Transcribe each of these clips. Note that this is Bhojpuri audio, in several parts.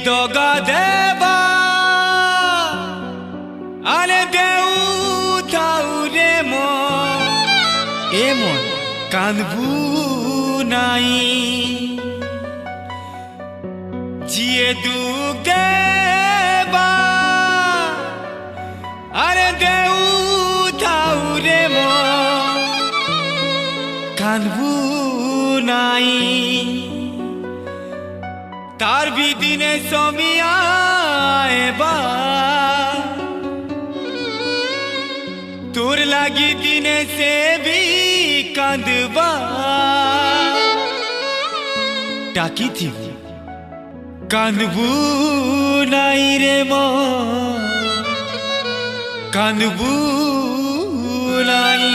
দগা দেবা আরে দেউ থাউরে মন এ মন কাঁদবু নাই জিয়ে দুঃখ দেবা আরে দেউ থাউরে মন কাঁদবু নাই तार भी दिने सोमिया एबा तोर लागी दिने से भी कांदबा टाकी थी कांदबू नाई रे मो कांदबू नाई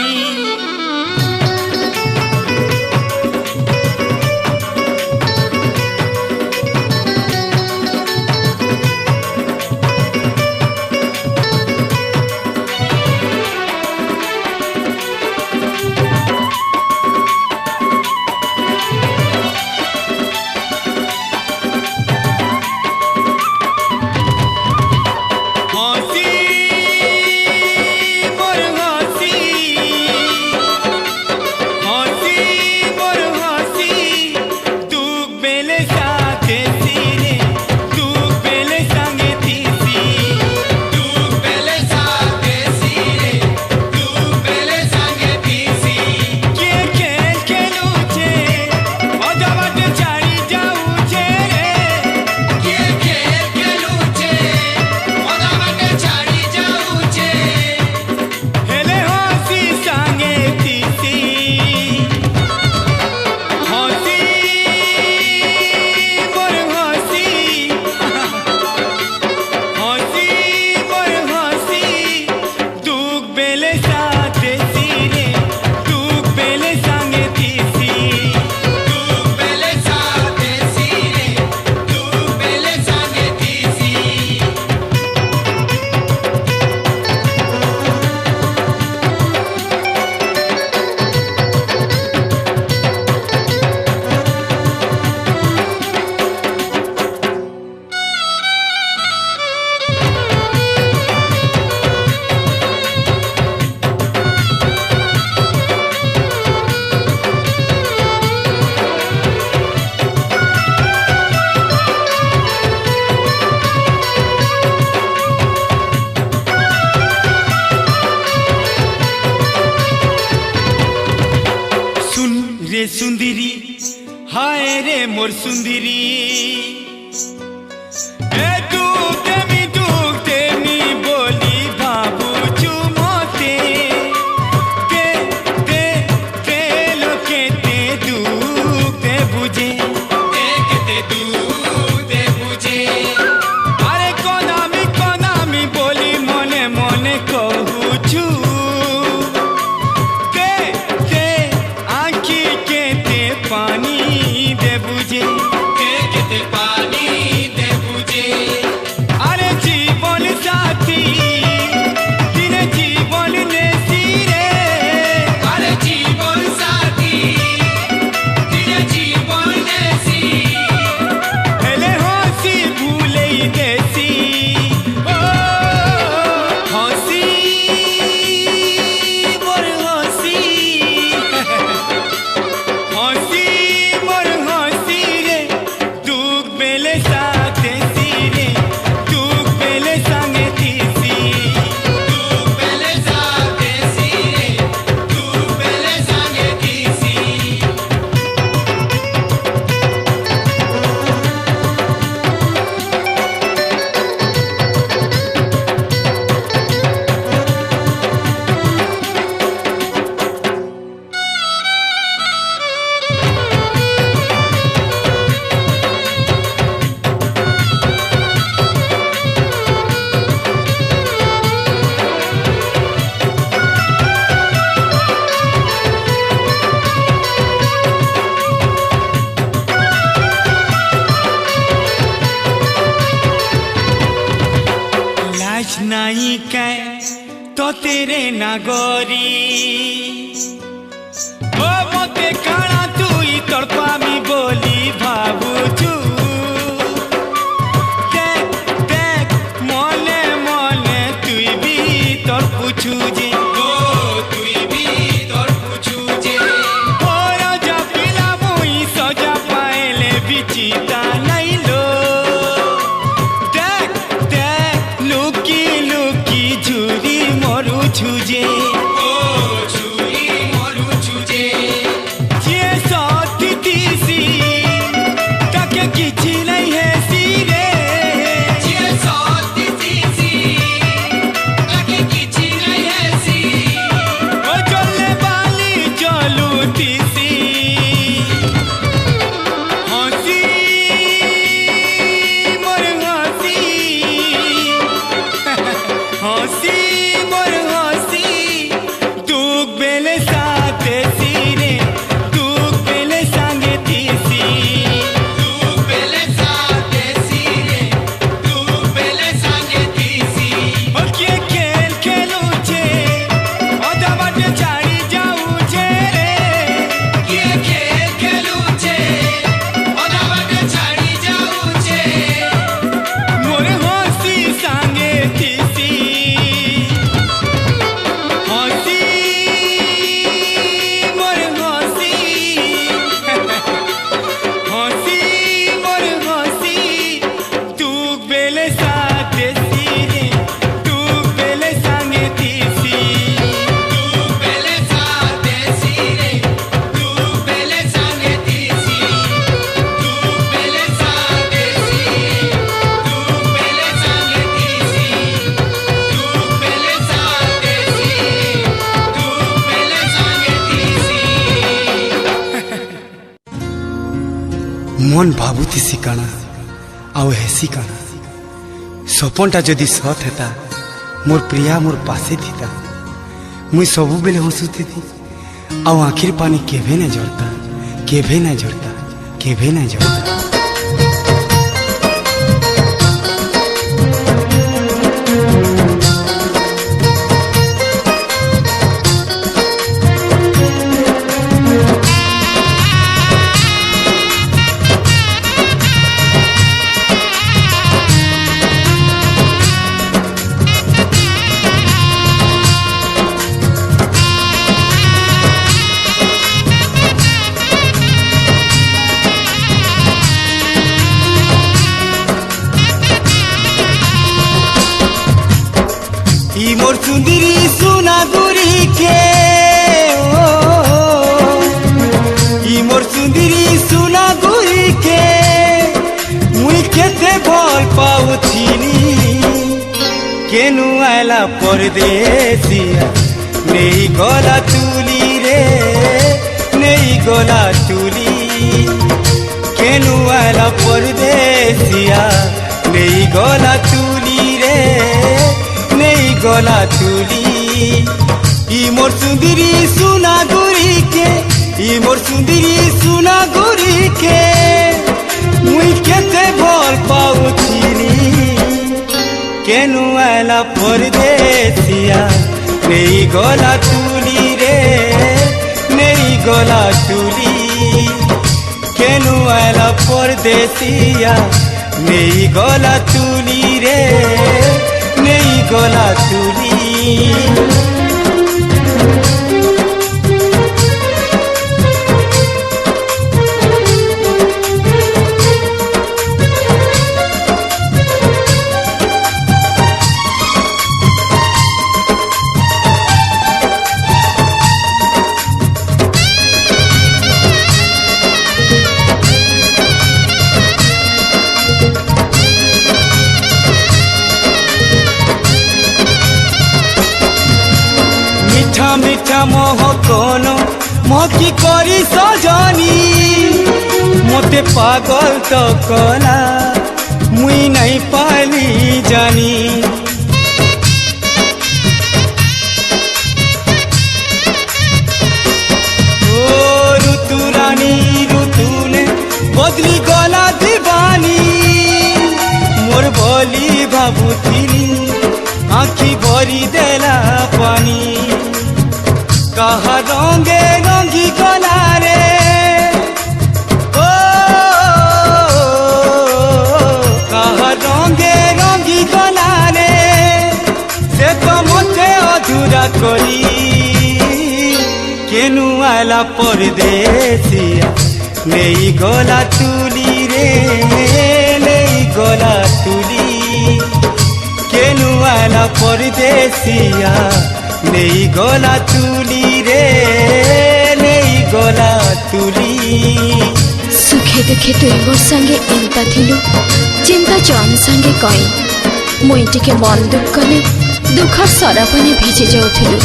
रे सुंदरी हाय रे मोर सुंदरी ए दुख तेमी बोली बाबू चुमोते ते लोके ते दुख ते बुझे अरे कोनामी बोली मने मने कहूछु पानी दे बुझे के पानी दे बुझे अरे जीवन साथी दिन जीवन ने सिरे अरे जीवन साथी दिन जीवन ने सी हेले हंसी भूले देसी ओ हंसी मोर हंसी हंसी मोर हंसी रे दुख बेले साथे सिरे दुख बेले संगे थीसी दुख बेले साथे सिरे दुख बेले संगे थीसी नहीं कै तो तेरे नागरी ओ मते काना तुई तड़पामी बोली भाबुछु हसी मोर हसी दुख बेले साथे सीरे दुख बेले संगे तीसी दुख बेले साथे सीरे दुख बेले संगे तीसी ओ के खेल खेलू छे ओदा बाटे छाड़ी जाऊ छे रे के खेल खेलू छे ओदा बाटे छाड़ी जाऊ छे मोर हसी संगे तीसी मन भावुती काना आउ हेसी काना सपनटा जदि सत हेता मोर प्रिया मोर पासे थीता मुई सबु बेले हसुती आउ आखिर पानी केभे ना झरता केभे ना झरता केभे ना झरता। मोर सुंदरी सुना गुरी के मोर सुंदरी सुना गुरी के मुई केते भल पाउथिनी केनु आला परदेसिया नहीं गला तुली रे नहीं गला तुली केनु आला परदेसिया नहीं गला तुली रे नहीं गला तुली ई मोर सुंदरी सुना गुरी के मोर सुंदरी सुना गुरी के मुई केते भल पाउथिनी केनु आला परदेसिया नहीं गला तुली रे नहीं गला तुली केनु आला परदेसिया नहीं गला तुली रे नहीं गला तुली। मीठा मीठा मोह कोनो मोकी करी सजनी मोते पागल तो कला मुई नहीं पाली जानी ओ ऋतु रानी ऋतु ने बदली गला दीवानी मोर बोली भाबुथिनी आखी भरी देला पानी कहा रंगे रंगी गला रे ओ कहा रंगे रंगी गला रे से तो मते अधूरा करी केनु आला परदेसिया नहीं गला तुली रे नहीं गला तुली केनु आला परदेसिया नहीं गला तुली रे नहीं गला तुली। सुखे दुखे तुई मोर संगे एंता थिलु चिंता जन संगे कई मुई टिके मन दुख कले दुख सरपने भिजे जाउथिलु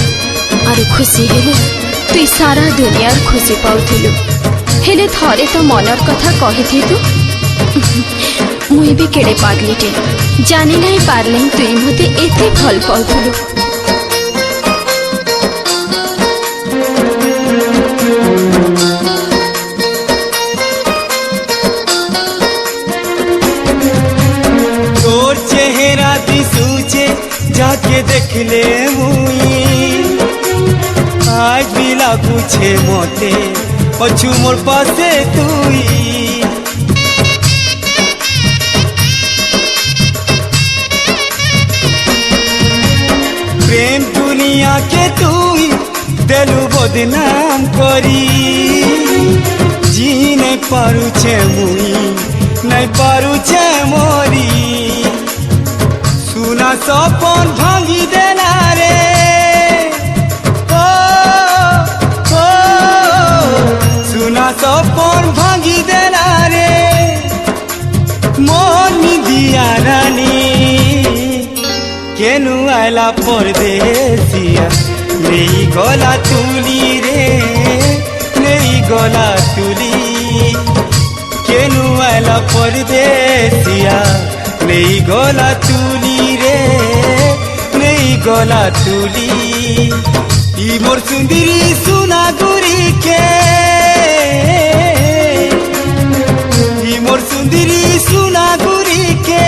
आरु खुशी हेले तुई सारा दुनियार खुशी पाउथिलु हेले थरे तो मनर कथा कहिथि तु मुई भी केड़े पागलीटे जानी नहीं पारले तुई मते एते भल पाउथुलु। तोर चेहरा दिसूचे जाके देख ले मुई आज भी लागू छे मोते पछु मोर पासे तुई प्रेम दुनिया के तुई देलु बदनाम करी जी नहीं पारू छे मुई नहीं पारू छे मोरी सुना सपन भांगी देना रे ओ, ओ, सुना सपन भांगी देना रे मन दिया रानी केनु आला परदेसिया नहीं गला तुली रे नहीं गला तुली केनु आला परदेसिया नहीं गला तुली रे नहीं गला तुली ई मोर सुंदरी सुना गुरी के ई मोर सुंदरी सुना गुरी के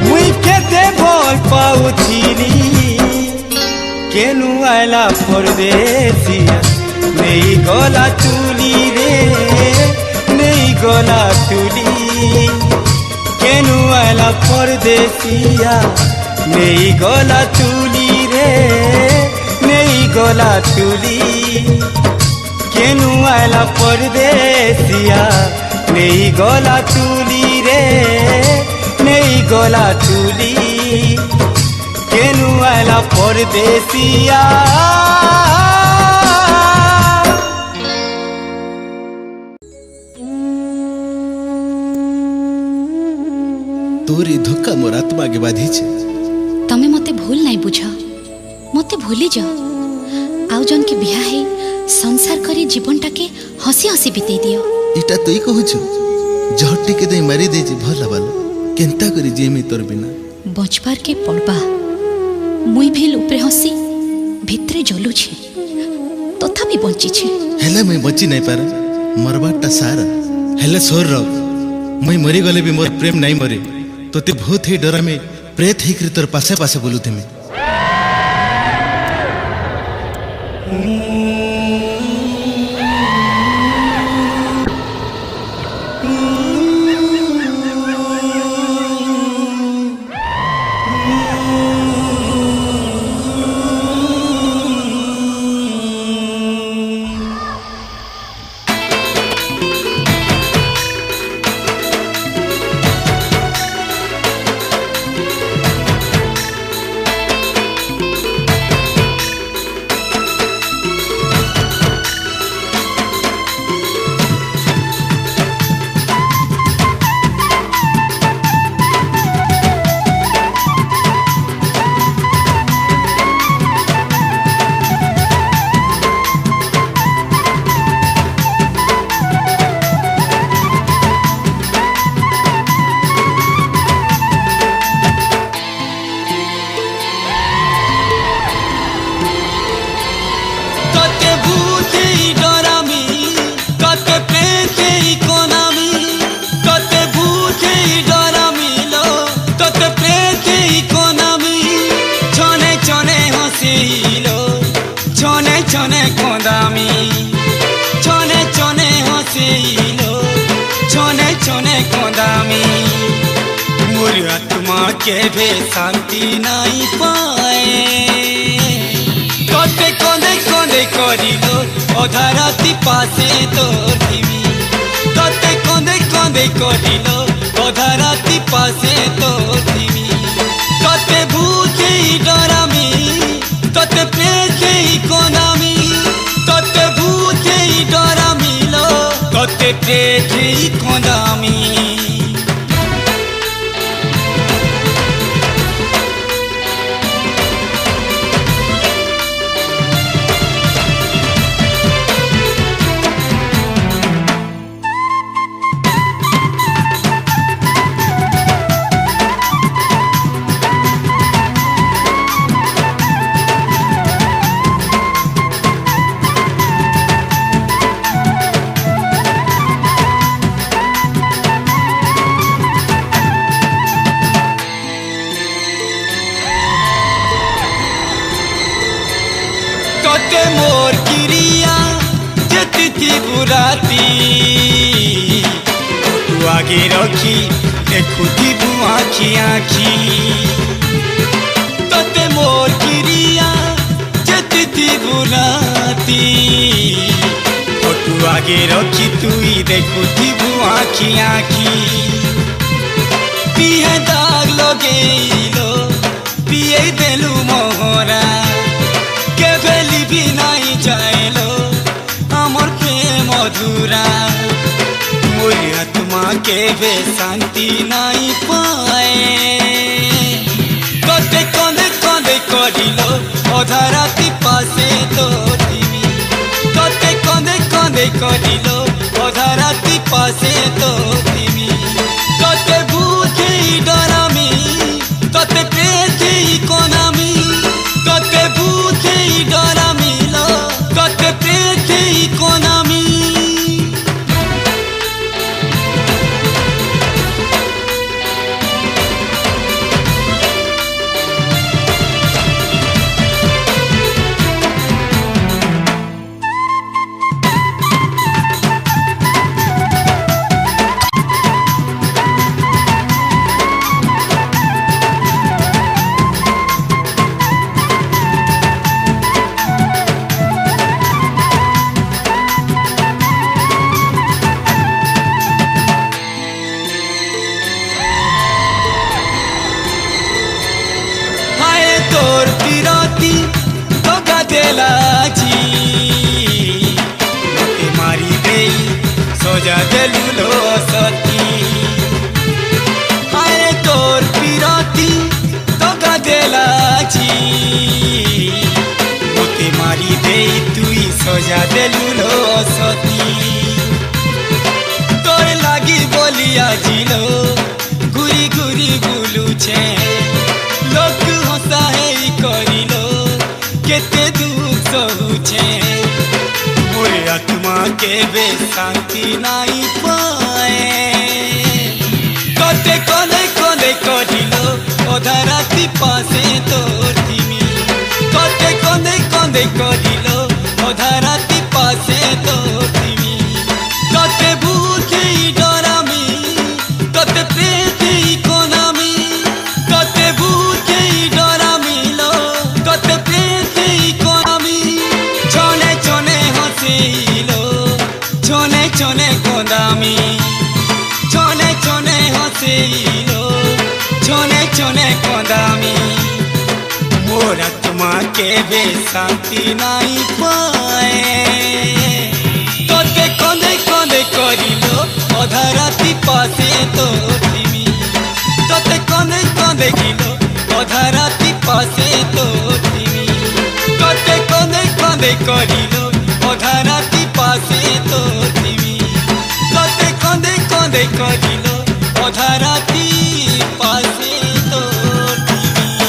मुई केते भल पाउथिली केनु आला परदेसिया नहीं गला तुली रे नहीं गला तुली केनु आला परदेसिया नहीं गला तुली रे नहीं गला तुली केनु आला परदेसिया नहीं गला तुली रे नहीं गला तुली केनु आला परदेसिया तोरी धोखा मोर आत्मा के बाधी छे तमे मते भूल नहीं बुझ मते भूली जा आउ जन के बिहा है संसार करी जीवनटा के हसी हसी बितेई दियो इटा तोई कहू छु झट्टी के दे मारी दे जे भला वाला केनता करी जेमी तोर बिना बचपार के पड़बा मुई भेल ऊपर हसी भितरे जलू छे तथापि बंची छे हेले मैं बची नहीं पार मरबाटा सारा हेले सोर रख मैं मरी गले भी मोर प्रेम नहीं मरे तोते भूत ही डरा में प्रेत ही तोर पासे पासे बोलू थे मैं के भी शांति नहीं पाए कते कोंदे कोंदे करिलो अधा राति पासे तोर दिवी कते कोंदे कोंदे करिलो अधा राति पासे तोर दिवी कते भूखे डरामी कते प्रेते कोनामी कते भूखे डरामी लो कते प्रेते कोनामी तोते मोर क्रिया जेती बुराती तू आगे रखी देखुती आखी आखी तोते मोर क्रिया जेती बुराती तू आगे रखी तुई देखुती आखी आखी पिए दाग लगेलो पिए देलु मोहरा के बेली भी नहीं जाएलो अमर प्रेम मधुरा मोर आत्मा के बे शांति नहीं पाए तोते कंदे कंदे करिलो अधा राति पासे तोतिमी तोते कंदे कंदे करिलो अधा राति पासे तोतिमी तोते भूखे डरामी तोते प्रेथे कोनामी तोते भूखे डरामी लो तोते प्रेथे कोनामी मारी दे सोजा देलुलो सती हाय तोर पिराती तो गदेला जी मोते मारी दे तुई सोजा देलुलो सती तोर लागी बोलिया जिलो घुरी घुरी बुलू छे लोक हंसा है करिलो केते दुख सहुछे मोर आत्मा के बे शांति नहीं पाए तोते कोले कोले करिलो अधा राति पासे तोतिमी तोते कोले कोले करिलो अधा राति पासे तोतिमी तोते भूखे डरामी तोते प्रेते कोनामी तोते भूखे डरामी लो तोते प्रेते कोनामी छोने छोने हसीलो छोने छोने कोदामी छोने छोने हसीलो छोने छोने कोदामी मोर आत्मा के बे शांति नहीं पाए तोते कोंदे कोंदे करिलो अधा राति पासे तोतिमी तोते कोंदे कोंदे किलो अधा राति पासे तोतिमी तोते कोंदे कोंदे करिलो अधा राति पासे तोतिमी तोते कोंदे कोंदे करिलो अधा राति पासे तोतिमी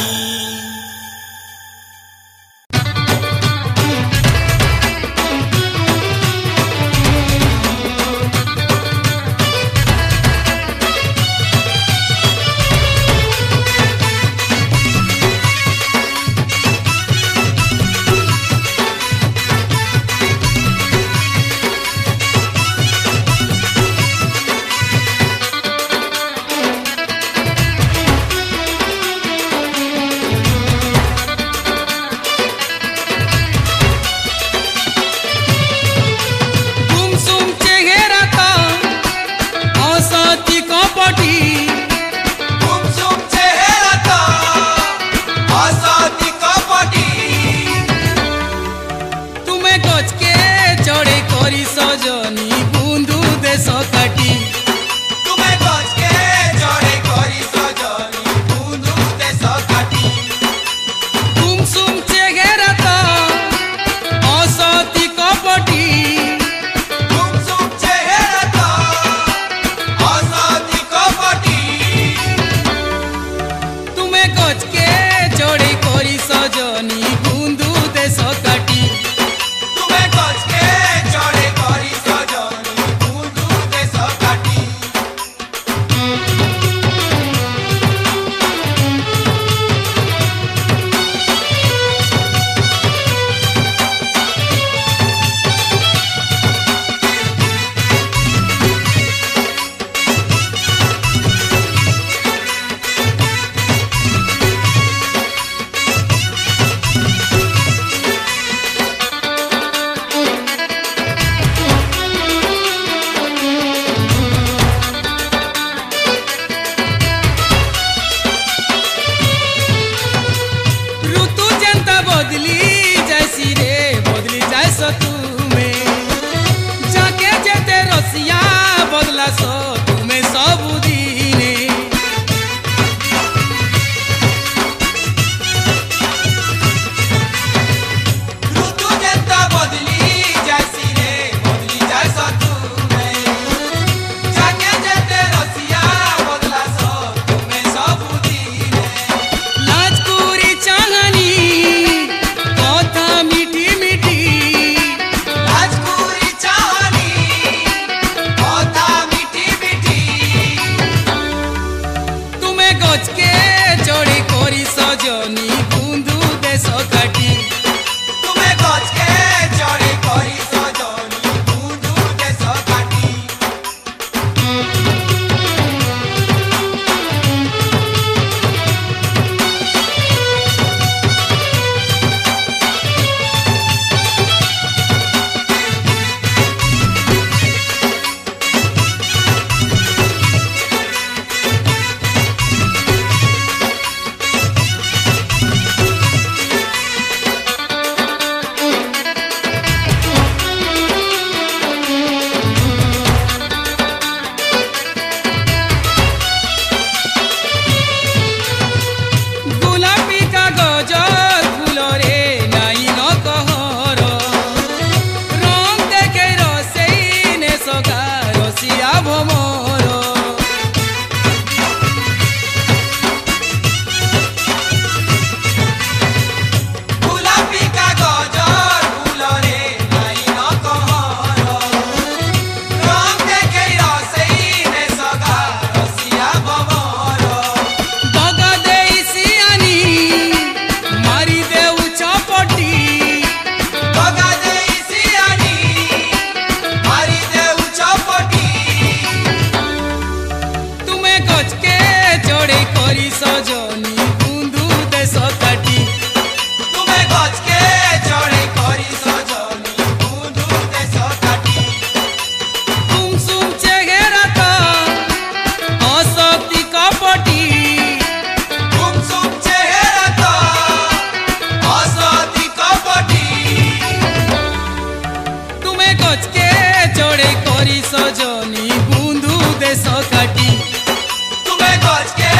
बदली जैसी रे बदली जैसो तुम्हें जाके जेते रसिया बदला सो तुम्हें सब दिने ऋतु जेता बदली जैसी रे बदली जैसो तुम्हें जाके जेते रसिया बदला सो तुम्हें सब दिने लाजकुरी चाहनी कथा मीठी मीठी लाजकुरी चाहनी कथा मीठी मीठी तुम्हें गज के जोड़ी कोरी सजनी बुंदू देश काटी तुम्हें गज के जोड़ी कोरी सजनी बुंदू देश काटी গোলাপি কাগজত ফুলরে নাই ন কহর রং দেখে রসেই নেশকা রসিয়া ভমর গোলাপি কাগজত ফুলরে নাই ন কহর রং দেখে রসেই নেশকা রসিয়া ভমর দগা দেই সিয়ানি মারি দেউ চপটি দগা দেই সিয়ানি মারি দেউ চপটি তুমি গজকে জড়ে করি সজনি বুন্দু দেশ কাটি তুমি গজকে জড়ে করি সজনি বুন্দু দেশ কাটি কুমসুম চেহারা তো অসতি কপটি কুমসুম চেহারা তো অসতি কপটি তুমি গজকে জড়ে করি সজনি বুন্দু দেশ কাটি তুমি গজকে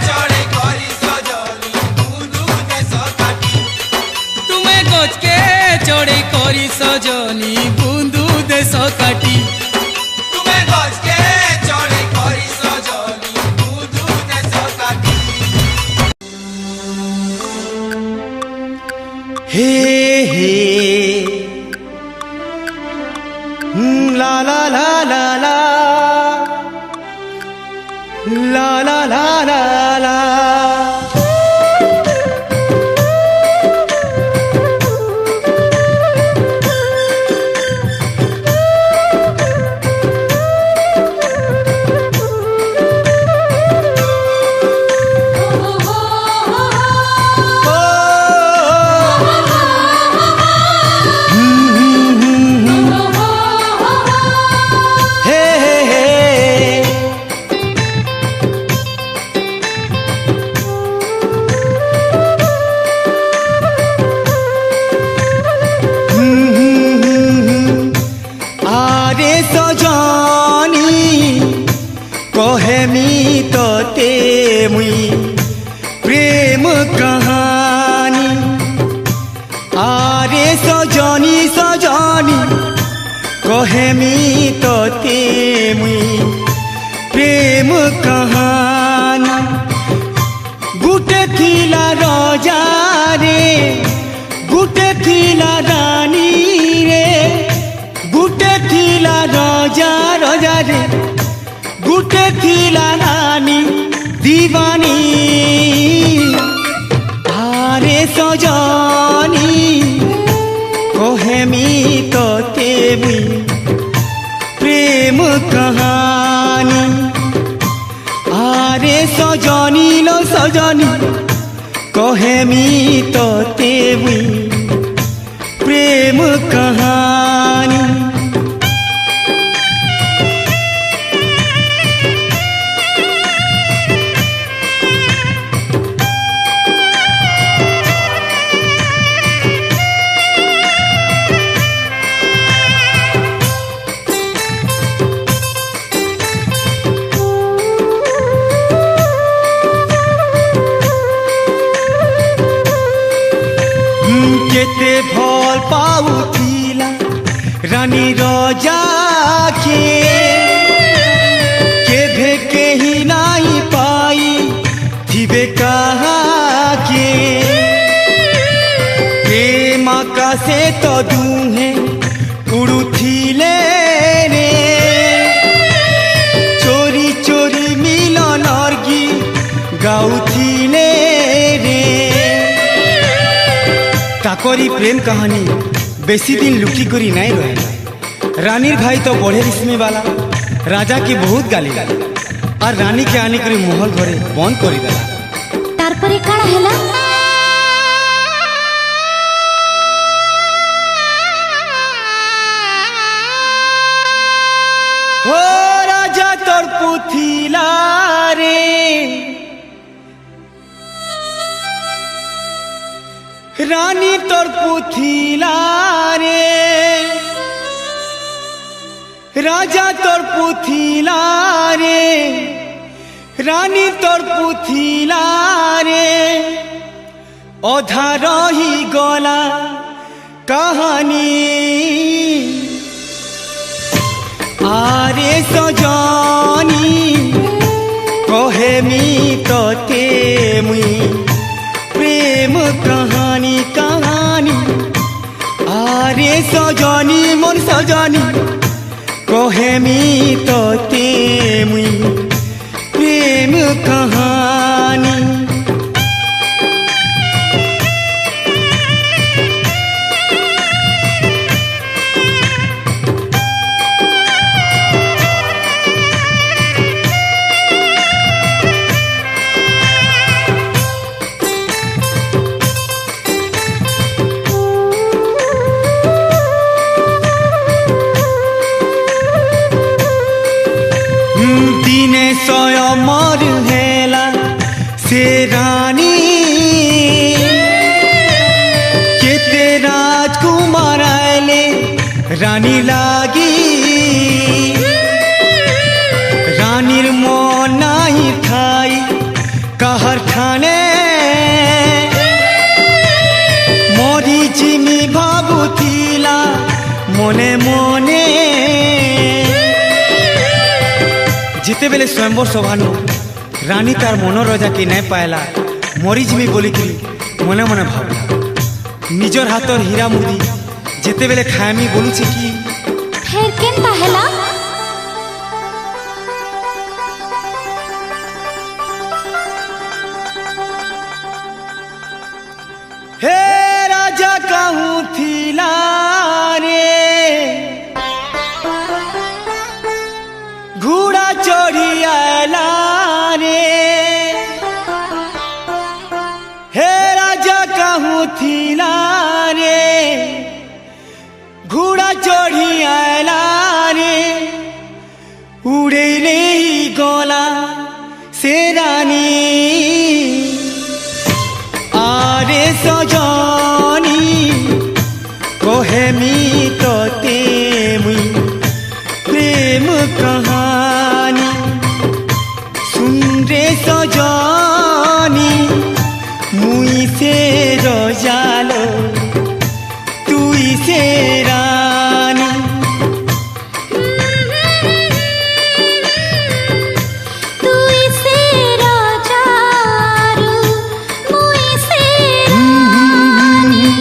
জড়ে করি সজনি বুন্দু দেশ কাটি তুমি গজকে জড়ে করি সজনি বুন্দু দেশ কাটি তুমি গজকে জড়ে করি সজনি বুন্দু দেশ কাটি हे हे ला ला ला ला ला ला ला ला ला ला हे हे हे आरे सजनी कहेमी तोते मुई प्रेम कहानी आरे सजनी सजनी कहेमी तोते मुई प्रेम कहानी गुटे थिला रजा रे गुटे थिला रानी रे गुटे थिला रजा रजा रे गुटे थिला रानी दीवानी आरे सजनी कहेमी तोते मुई प्रेम कहानी आरे सजनी लो सजनी कहेमी तोते मुई प्रेम कहानी केते भल पाउथिला रानी रजा के केभे केही नाई पाई थिबे कहा के प्रेम आकाशे तो दुहे उड़ुथिले रे चोरी चोरी मिलन अर्गी गाउथिले रे ताकरी प्रेम कहानी बेसी दिन लुकी करी नहीं रहे। रानीर भाई तो बड़े रिश्मी वाला राजा के बहुत गाली और रानी के आने करी महल घरे बंद करी देला। तारपरे काड़ा हैला हो राजा तोर पुथिला रे रानी तोर पुथिला रे राजा तोर पुथिला रे रानी तोर पुथिला रे अधा रही गला कहानी आरे सजनी कहे मी तोते मुई प्रेम कहानी कहानी आरे सजनी मन सजनी कहे मी तोते मुई प्रेम कहानी दिने स्वयंवर हेला से रानी केते राजकुमार आले रानी लागी रानीर मन नहीं खाई कहर खाने मोरी जिमी भाबुथिला मने मने जिते बेले स्वयंवर सभानु रानी तार मनोरजा के नहीं पाएला मरीज में बोली कि मने मने भावला निजर हाथर हीरा मुदी जिते बेले खायामी बोलू कि फेर केनता हैला हे राजा कहूँ थिला रे घोड़ा चढ़ी आला रे हे राजा कहूँ थिला रे घोड़ा चढ़ी आला रे उड़े ले गला से रानी आरे सजनी कहे मी तोते मुई प्रेम कहानी सुन रे सजनी मुई से रजालो तुई से रानी तुई से राजारू मुई से रानी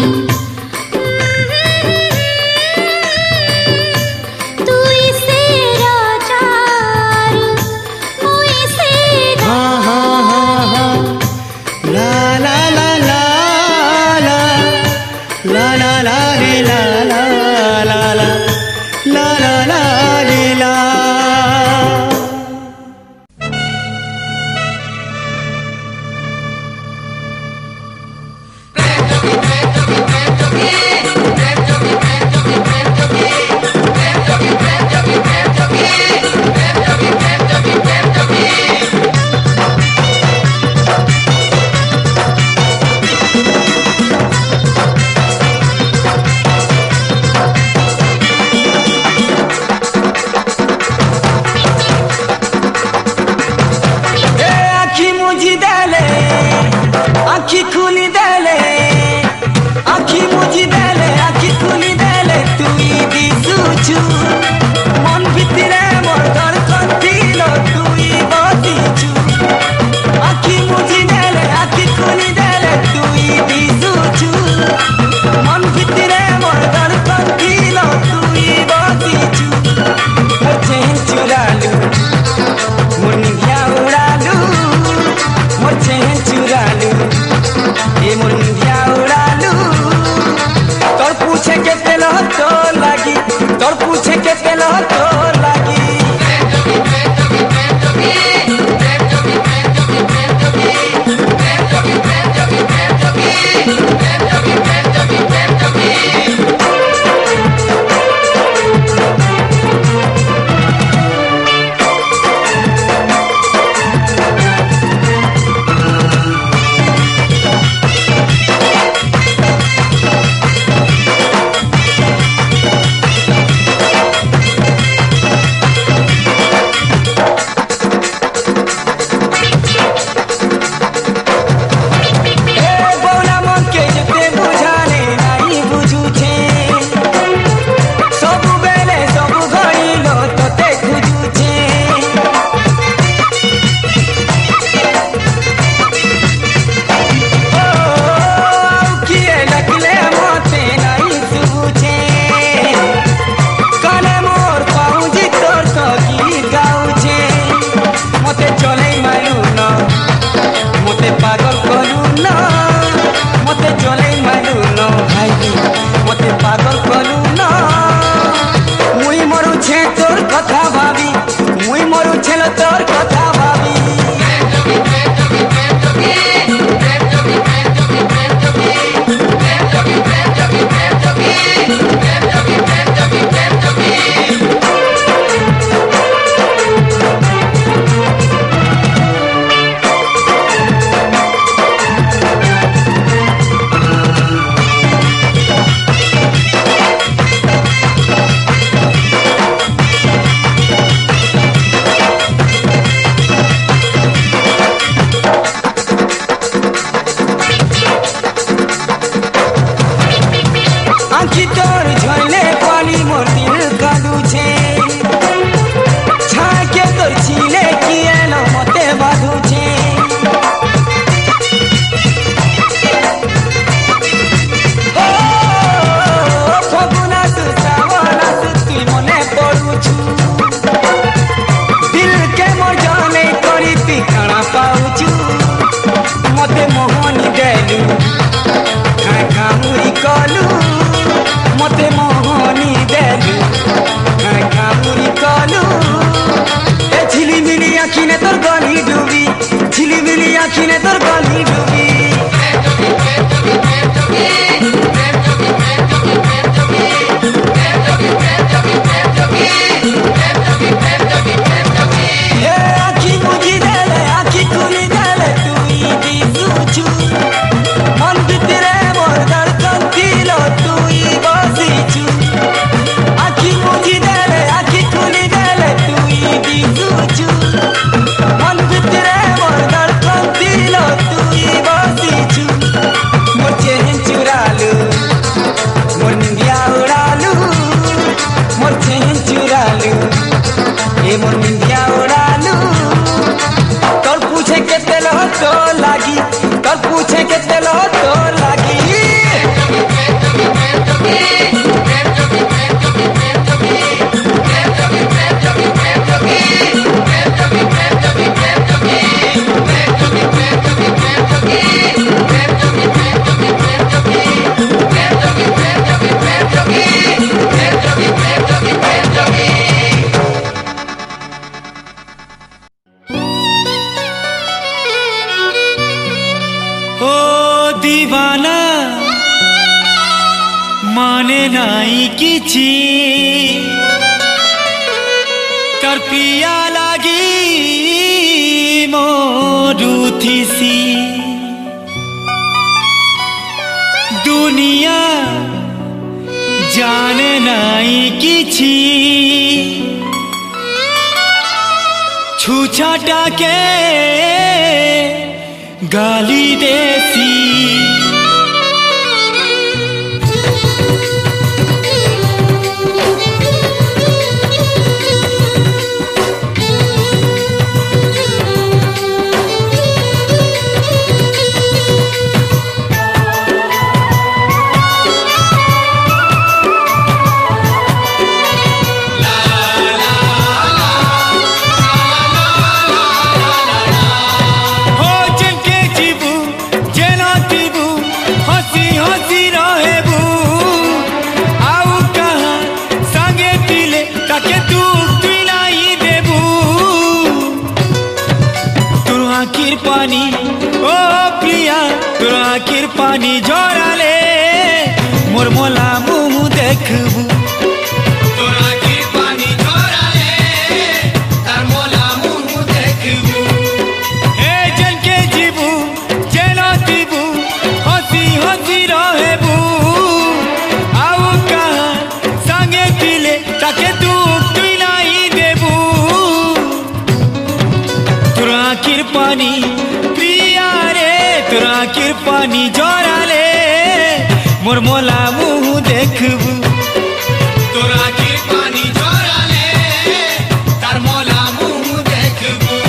तुई से राजारू मुई से हाँ हाँ हाँ हाँ ला ला ला ला ला ला ला ला रे ला ला आखि तोर झले पानी मोर दिल कादू छे छाके तोर छिले किए न मते बाधू छे पाऊचू मते मोहनी देलू खा मुरी कलू मते मोहनी देलू खा मुरी कलू ए झिली मिली आँखी ने तोर गली डूबी झिली मिली आँखी ने तोर गली डूबी मोर निंदिया उड़ालू तोर पूछे के तेल हो तो लागी तोर पूछे के तेल हो तो लागी दीवाना माने नाई किछि कर पिया लागी मोरुथिसी दुनिया जाने नाई किछि छूछाटा के गाली देसी पानी ओ प्रिया तोर आखिर पानी झराले मोर मोला मुँह देखबू तोर आखिर पानी झराले तार मोला मुँह देखबू हे जन के जीबू जेना जीबू हंसी हंसी रहेबू आउ कहाँ संगे दिले ताके दुख तुई नहीं देबू तोर आखिर पानी तोर आखिर पानी झराले मोर मोला मुँह देखबू तोर आखिर पानी झराले तार मोला मुँह देखबू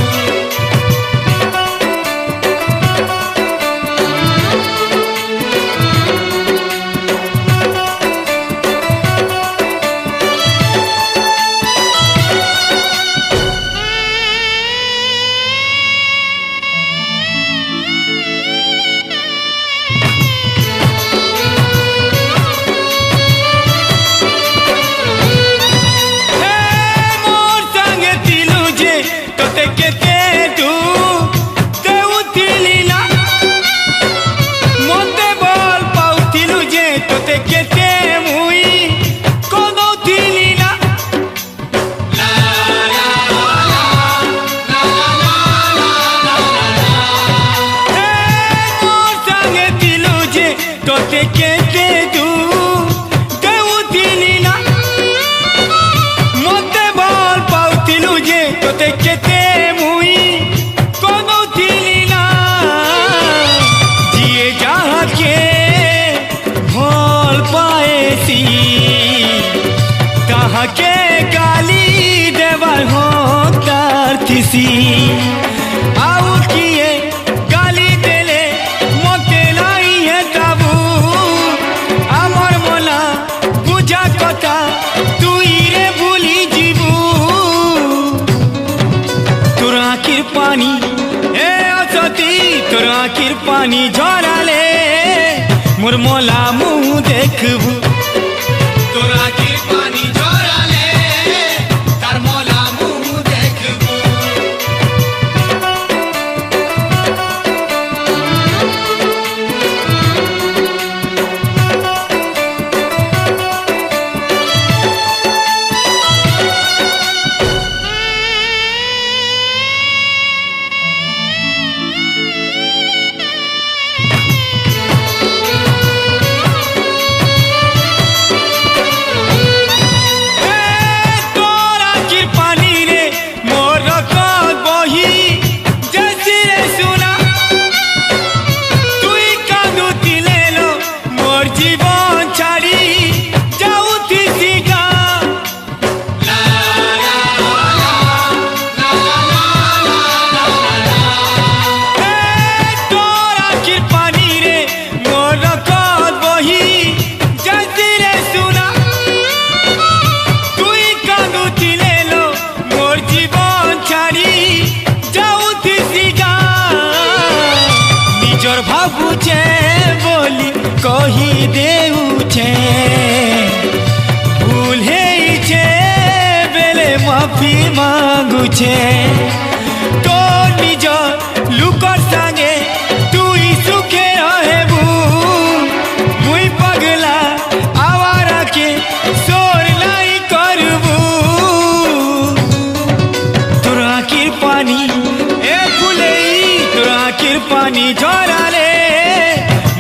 खुशी आउ किए गाली देले मते लाई है काबू आमर मोला बुझा कथा तुई रे भूली जीबू तोर आखिर पानी ए असती तोर आखिर पानी झराले मोर मोला मुँह देखबू तोर आखिर पानी झराले तार मोला मुँह देखबू भाबुचे बोली कही देउछे भूल हेइछे बेले माफी मांगुछे तो निज लुकर संगे तुई सुखे रहेबू मुई पगला आवारा के सोर लाई करबू तोर आखिर पानी ए फुलेई तोर आखिर पानी झराले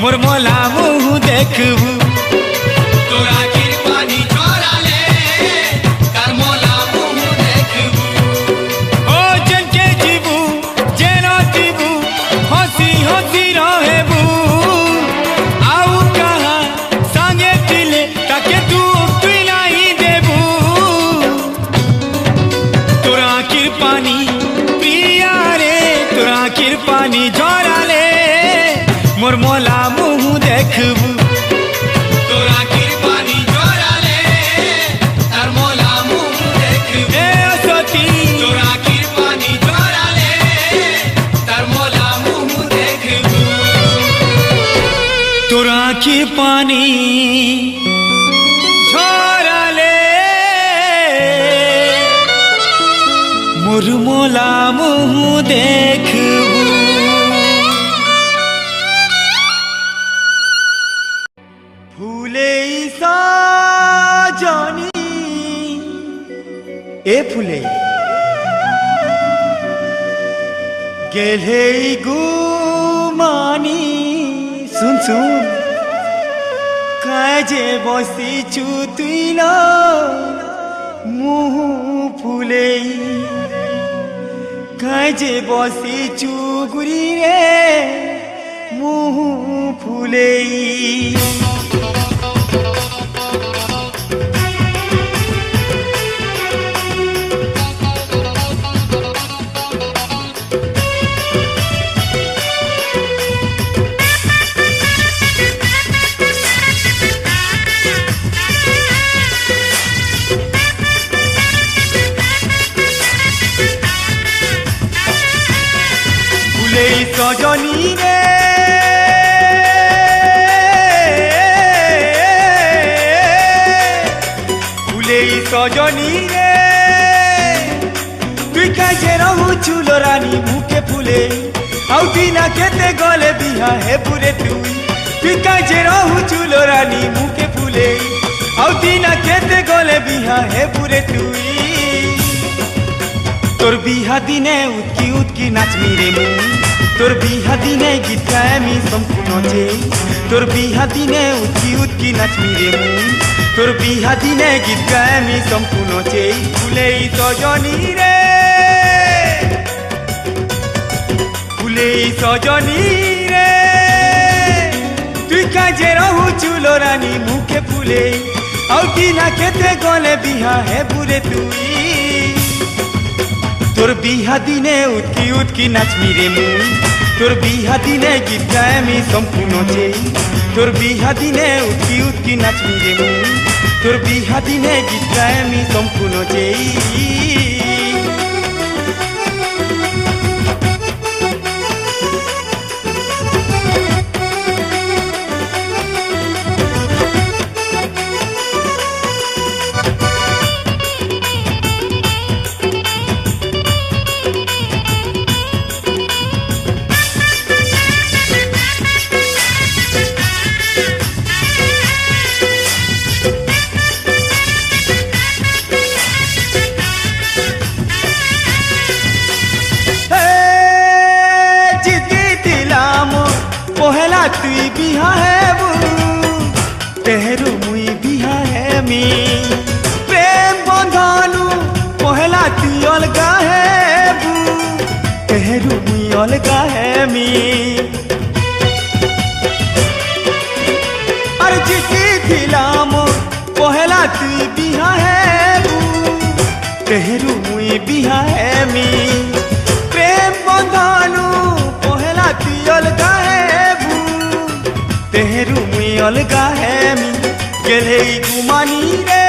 मोर मोला मुँह देखबू तोर आखिर पानी झराले तार मोला मुँह देखबू ओ जनके जीबू जेना जीबू हंसी हंसी रहेबू आउ कहा संगे दिले ताके दुख तुई नहीं देबू तोर आखिर पानी प्रिया रे तोर आखिर पानी झराले मोर मोला मुँह देखबू तोर आखिर पानी झराले तार मोला मुँह देखबू ए सती तोर आखिर पानी झराले तार मोला मुँह देखबू तोर आखिर पानी झराले मोर मोला मुँह देखबू ए फुले गेले गुमानी सुन सुन काजे बसी छु तुइल मुह फुले काजे बसी छु गुरी रे मुह फुले सजनी रे फुले सजनी रे तुई काजे रहूचु लोरानी मुखे फुले आउ दिना केते गले बिहा हे पुरे तुई काजे रहूचु लोरानी मुखे फुले आउ दिना केते गले बिहा हे पुरे तुई तोर बिहा दिने उतकी उतकी नाचमी रे मुई तोर बिहा दिने गीत गाएमी सम्पूर्ण चे तोर बिहा दिने उतकी उतकी नाचमी रे मुई तोर बिहा दिने गीत गाएमी सम्पूर्ण चे फुले सजनी रे फुले सजनी रे तुई काजे रहूचु लोरानी मुखे फुले आउ दिना केते गले बिहा हे बुरे तुई তোর বিহা দিনে উৎকি উৎকি নাচমি রে মুই তোর বিহা দিনে গীত গাই আমি সম্পূর্ণ চেই তোর বিহা দিনে উৎকি উৎকি নাচমি রে মুই তোর বিহা দিনে গীত গাই আমি সম্পূর্ণ চেই पहला तुई बिहा है वो तेहरू मुई बिहा है मी प्रेम बंधनु पहला तुई अलगा है वो तेहरू मुई अलगा है मी अरे जिती थिलाम पहला तुई बिहा है वो तेहरू मुई बिहा है मी प्रेम बंधनु पहला तुई अलगा है तेहरू मुई अलगा है मी गेले गुमानी रे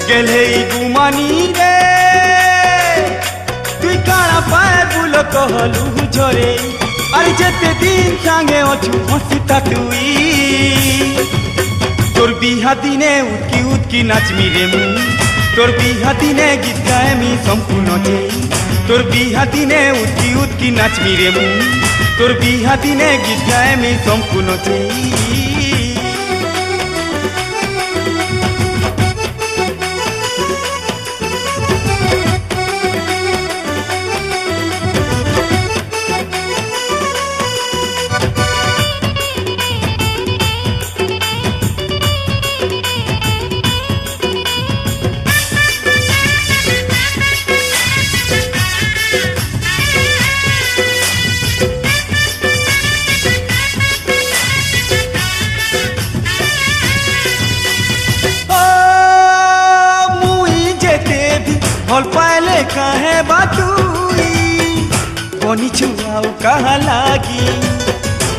गेले गुमानी रे तुई काना पाए बुलो कहलु झरे अरे जेते दिन संगे अछु हसीता तुई तोर बिहा दिने उतकी उतकी नाचमी रे मुई तोर बिहा दिने गीत गाए मी सम्पूर्ण चेई তোর বিহা দিনে উৎকি উৎকি নাচমি রে মুই তোর বিহা দিনে গীত গাই আমি সম্পূর্ণ চেই भल पाले कहे बातुई बनी छुआऊ कहा लागी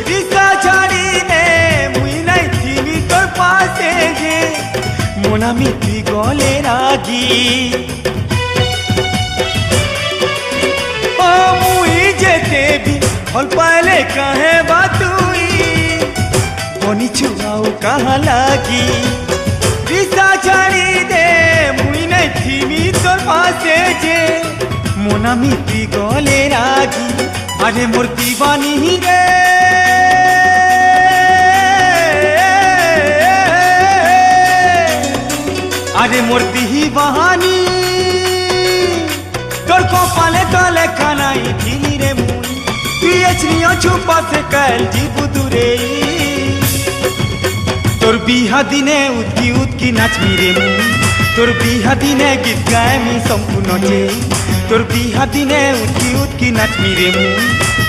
रिसा छाड़ी ने मुई नहीं थी तोर पासे जे मोना मिट्टी गले रागी ओ मुई जेते भी भल पाले कहे बातुई बनी छुआऊ कहा लागी रिसा छाड़ी दे मुई नहीं थी तोर पासे जे मोना मिट्टी गले रागी अरे मूर्ति बानी रे अरे मूर्ति ही बहानी तोर को पाले तले खानाई थी रे मुई तुई एचनियो छुपा से कैल जीबू दूरे तोर बिहा दिने उतकी उतकी नाचमी रे मुई तोर बिहा दिने गीत गाए मी सम्पूर्ण चेई तोर बिहा दिने उतकी उतकी नाचमी रे मुई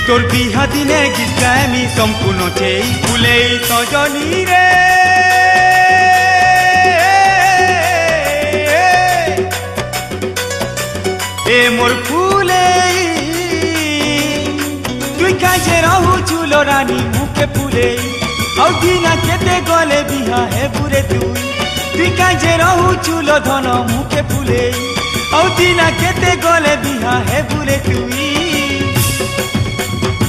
तोर बिहा दिने गीत गाए मी सम्पूर्ण चेई फुले सजनी रे ए मोर फुले तुई काजे रहू चुलो रानी मुके फुले औ दिना केते गले बिहा है बुरे तुई तुई काजे रहू चुलो धन मुखे फुले औ दिना केते गले बिहा है बुरे तुई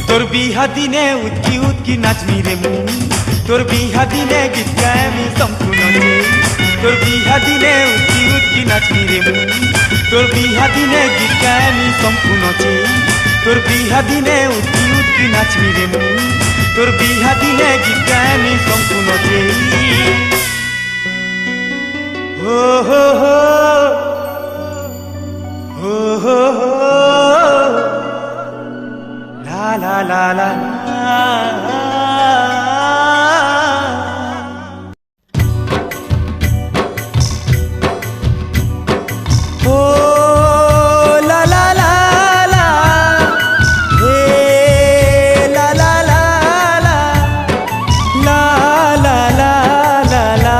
तोर बिहा दिने उतकी उतकी नाचमी रे मुई तोर बिहा दिने गीत गाए मी सम्पूर्ण चेई तोर बिहा दिने उतकी उतकी नाचमी रे मुई तोर बिहा दिने गीत गाए मी सम्पूर्ण चेई तोर बिहा दिने उतकी उतकी नाचमी रे मुई तोर बिहा दिने गीत गाए मी सम्पूर्ण चेई हो हो हो हो हो ला ला ला ला हो ला ला ला ला हे ला ला ला ला ला ला ला ला ला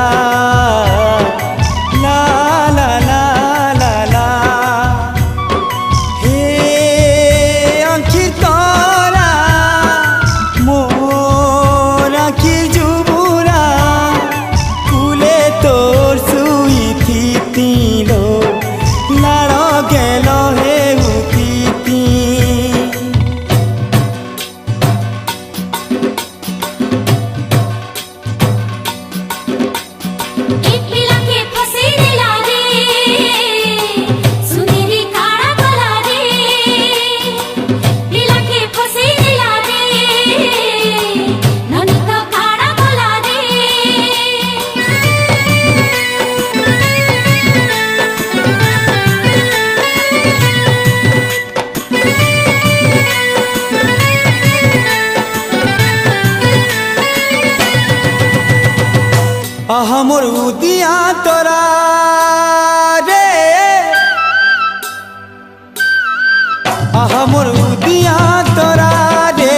आहा मोर उदिया तोरा रे आहा मोर उदिया तोरा रे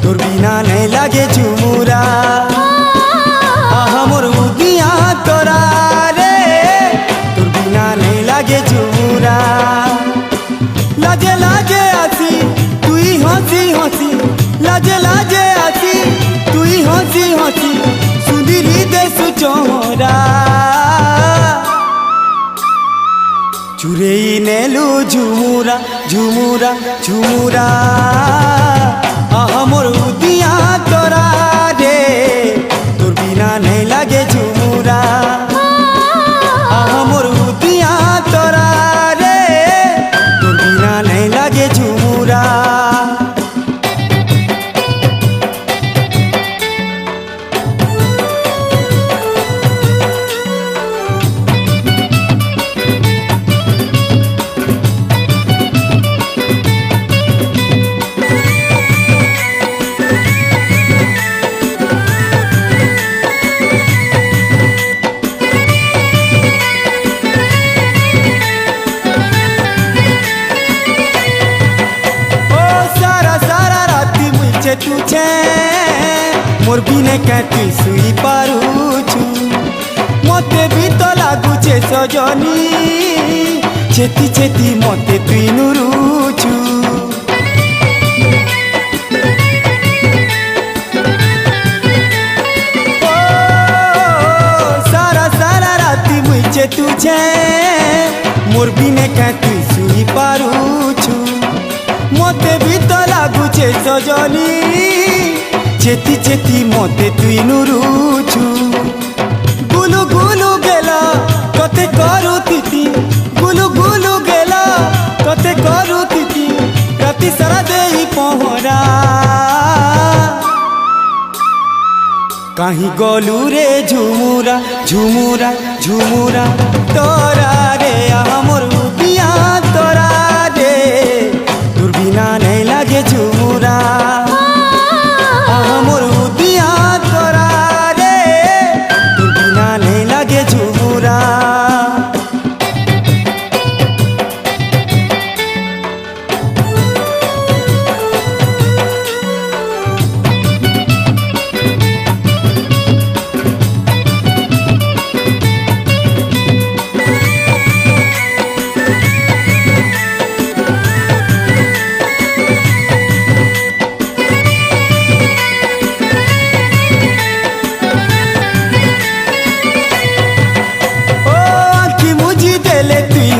तोर बिना नहीं लागे झुमुरा आहा मोर उदिया तोरा रे तोर बिना नहीं लागे झुमुरा लाजे लाजे आसी तुई हंसी हंसी लाजे लाजे आसी तुई हंसी हंसी सुंदरी देसु चोरा चुरेई नेलु झुमुरा झुमुरा झुमुरा आहा मोर उदिया तोरा रे तोर बिना नहीं लागे झुमुरा आहा मोर उदिया तोरा रे तोर बिना नहीं लागे झुमुरा तुझे मोर बिने कैती सुई पारुछु मते भी तो लागुचे सजनी चेती चेती मते तुई नुरुछु सारा सारा राती मुझे तुझे मोर बिने कैती सुई पारुछु मते भी तो लागुचे सजनी चेती चेती मते तुई नुरुछु गुलु गुलु गेला कते करू तिती गुलु गुलु गेला कते करू तिती राती सारा देई पहरा कहीं गलू रे झुमुरा झुमुरा झुमुरा तोरा रे आहा मोर उदिया तोरा रे तोर बिना नहीं लागे झुमुरा आहा मोर उदिया तोरा रे तोर बिना नहीं लागे झुमुरा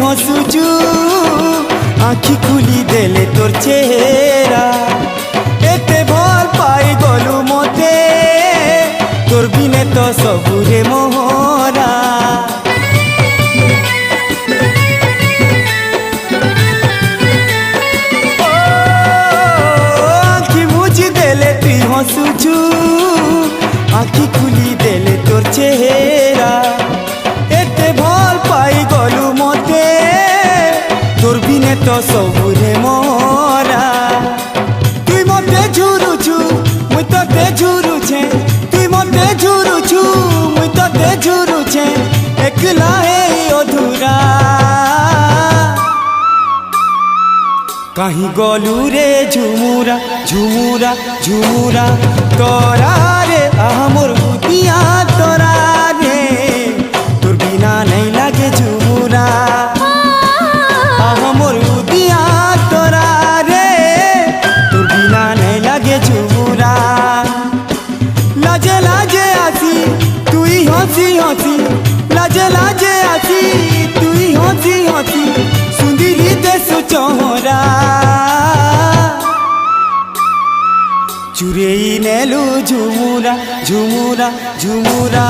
हसुचु आखि खुली देले तोर चेहरा एते भल पाई गलु मते तोर बिने तो सबुरे मोहरा आखि मुझी देले तुई हसुचु आखि खुली देले तोर चेहरा एते भल पाई गलु मते तोर बिने तो सबुरे मोरा तुई मते झुरुछु मुई तते झुरुछे तुई मते झुरुछु मुई तते झुरुछे एकला हे अधूरा कहीं गलू रे झुमुरा झुमुरा झुमुरा तोरा रे आहा मोर उदिया तोरा रे तोर बिना नहीं लागे झुमुरा आहा मोर उदिया तोरा रे तोर बिना नहीं लागे झुमुरा लाजे लाजे आसी तुई हंसी हंसी लाजे लाजे आसी तुई हंसी हंसी सुंदरी देसु चोरा चुरेई नेलु झुमुरा झुमुरा झुमुरा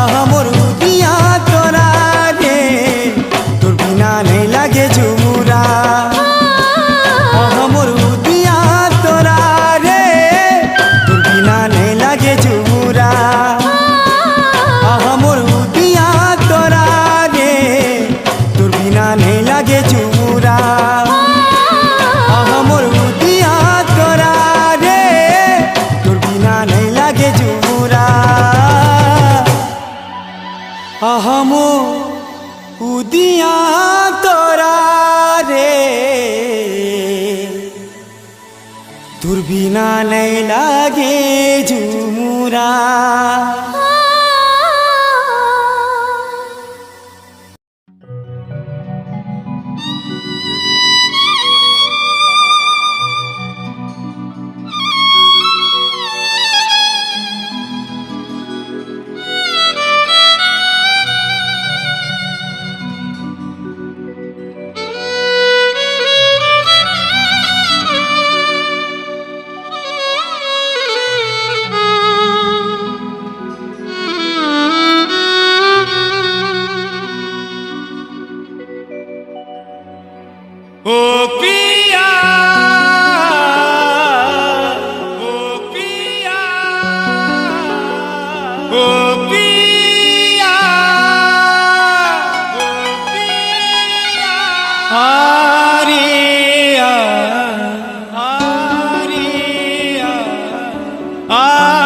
आहा मोर उदिया तोरा रे तोर बिना नहीं लागे झुमुरा आहा मोर उदिया तोरा रे तोर बिना नहीं लागे झुमुरा आहा मोर उदिया तोरा रे तोर बिना नहीं लागे झुमुरा आहा मोर उदिया तोरा रे तोर बिना नहीं लागे झुमुरा। তোর বিনা নাই লাগে ঝুমুরা। ও পিয়া ও পিয়া ও পিয়া ও পিয়া আরে আরে আরে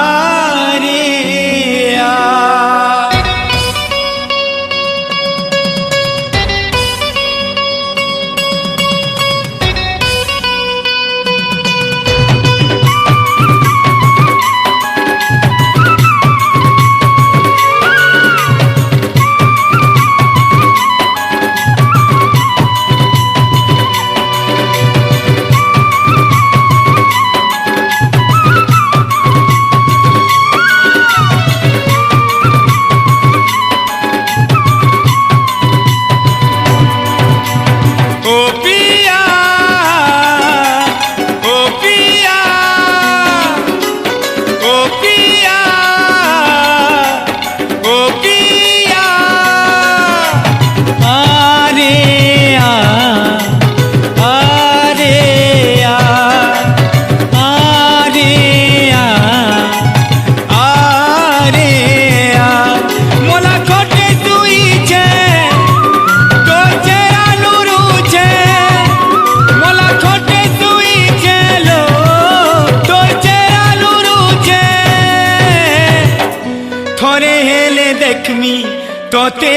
তোতে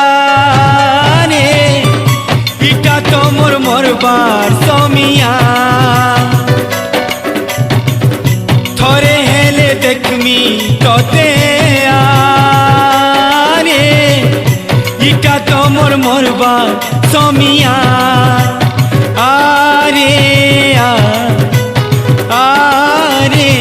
আরে ইটা তো মোর মরবার সমিয়া থরে হেলে দেখমি তোতে আরে ইটা তো মোর মরবার সমিয়া আরে আরে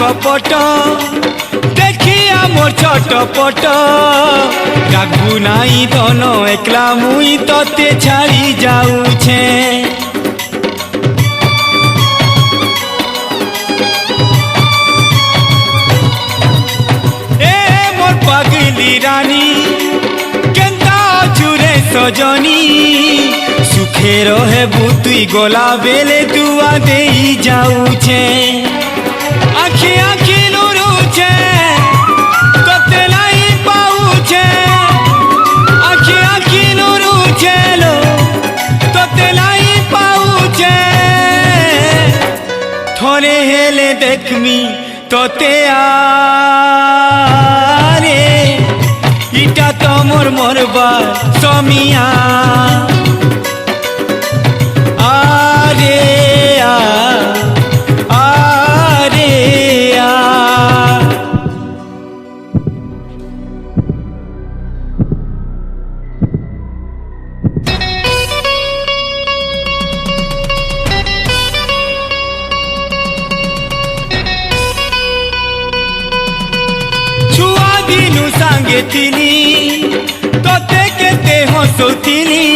কপট দেখিয়া মোর ছটপট কাকু নাই ধন একলা মুই ততে ছাড়ি যাউছে এ মোর পাগলি রানী কেন্তা চুরে সজনী সুখে রহেবু তুই গলা বেলে দুয়া দেই যাউছে আখি আখি লুরুছে তোতে নাই পাউছে আখি আখি লুরুছে লো তোতে নাই পাউছে থরে হেলে দেখমি তোতে আরে ইটা তো মোর মরবার সমিয়া আরে ଥିଲି তোতে কেতে হসুଥିଲି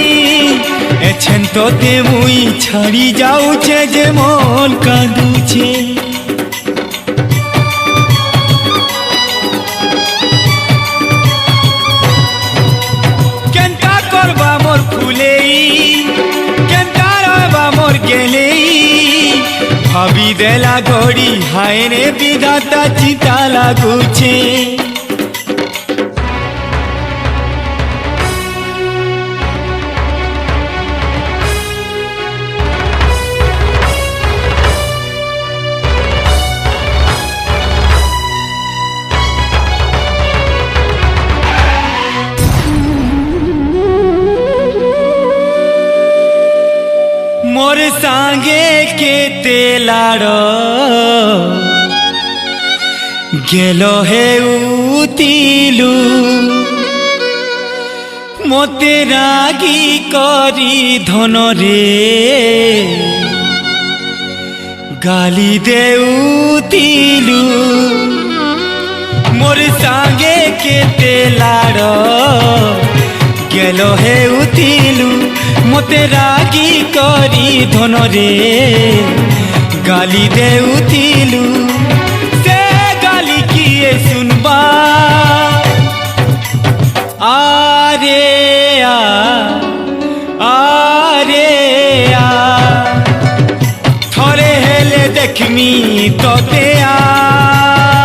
এছেন তোতে মুই ছাড়ি যাউছে যে মন কাঁদুছে घड़ी हाय रे विधाता चिता लागुछे मोर सांगे केते लाड़ गेलो हे उतिलु मोते रागी करी धन रे गाली देउतिलु मोर सांगे केते लाड़ गेलो हे उतिलु मोते रागी करी धन रे गाली देउतिलु से गाली किए सुनबा आरे आरे थरे हेले देखमी तोते आरे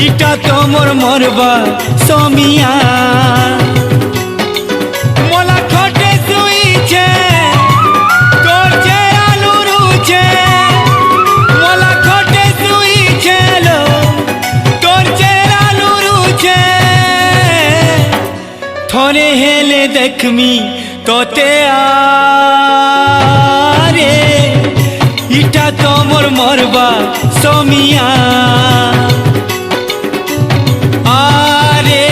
इटा तो मोर मरबा समिया थोरे हेले देखमी तोते आरे इटा तो मोर मरबा समिया आरे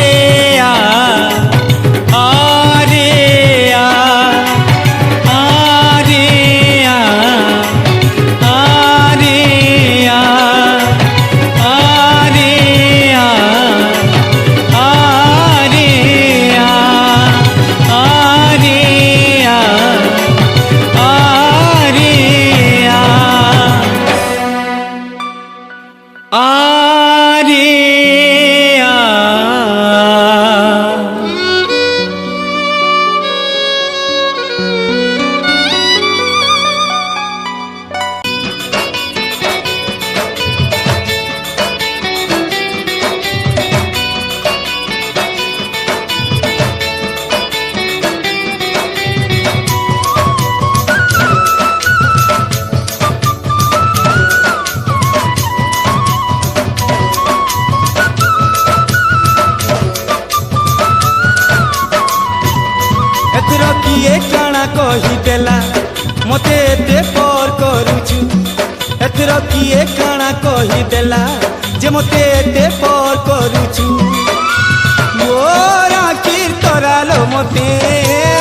आरे आरे आरे किए काना कहीदेला मते एते पर करूछु एथर किए काना कहीदेला जे मते एते पर करूछु मोर आखिर तोरालो मते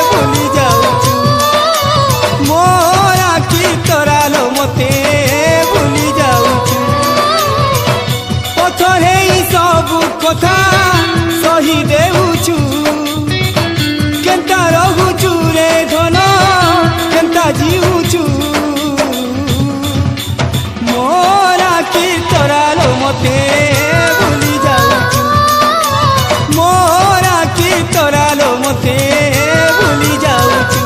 भूली जाऊछु मोर आखिर तोरालो मते भूली जाऊछु पथरे सब कथा सही देउछु केंता रहुछु रे धन केंता जीउछु मोर आखिर तोरालो मते भूली जाऊछु मोर आखिर तोरालो मते भूली जाऊछु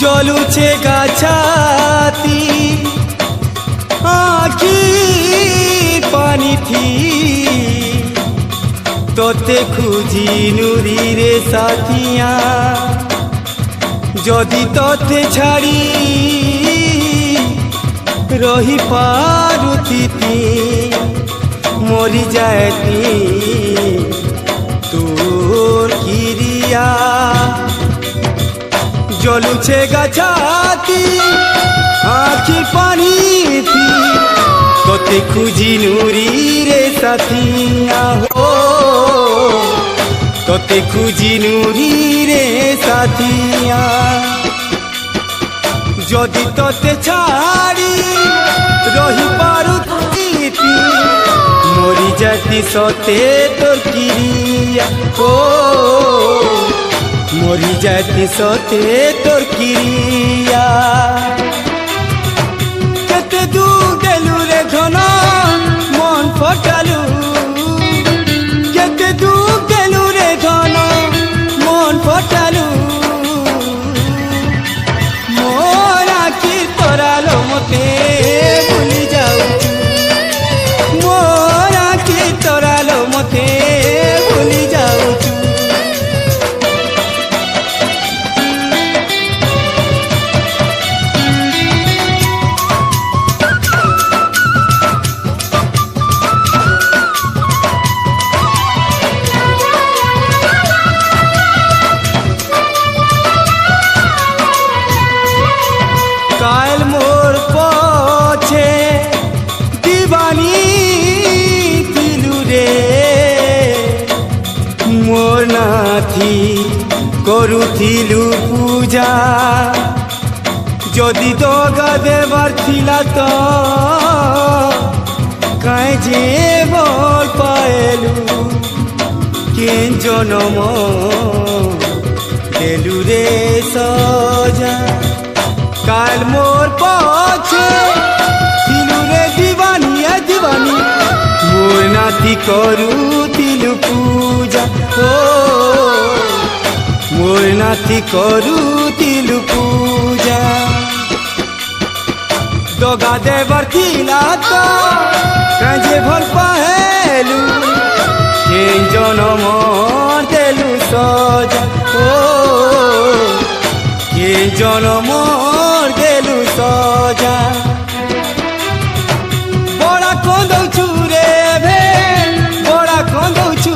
जलुछे गाछाती आखी पानी थी तोते खुजी नुरी रे साथिया जदि तोते छाड़ी रही पारुथी मरी जाती तोर किरिया जलुछे गाछाती आखिर पानी थी तोते खुजी नुरी रे साथिया हो तोते खुजी नुरी रे साथिया जदि तोते छाड़ी रही पारुथी मरी जाती सते तोर किरिया हो মরি যাইতি সতে তোর কিরিয়া কেতে দু দেলু রে ধন মন ফটালু কেতে দু দেলু রে ধন মন ফটালু মোর আখি তোরালো মতে ভুলি যাউচু মোর আখি তোরালো মতে ভুলি যাউচু काल मोर पछे दीवानी दिलु रे मोर नाथी करुथिलु पूजा जदि दगा देवार थिला तो काहे जे बोल पाएलु के जनम देलु रे सजा काल मोर पछे थिलु रे दीवानी ए दीवानी मोर नाती करू तिलु पूजा ओ मोर नाती करू तिलु पूजा दगा देवर थिला तो काजे भल पाहेलु के जनम देलु सजा ओ के जनम देलु सजा बड़ा कंदौछु रे भे बड़ा कंदौछु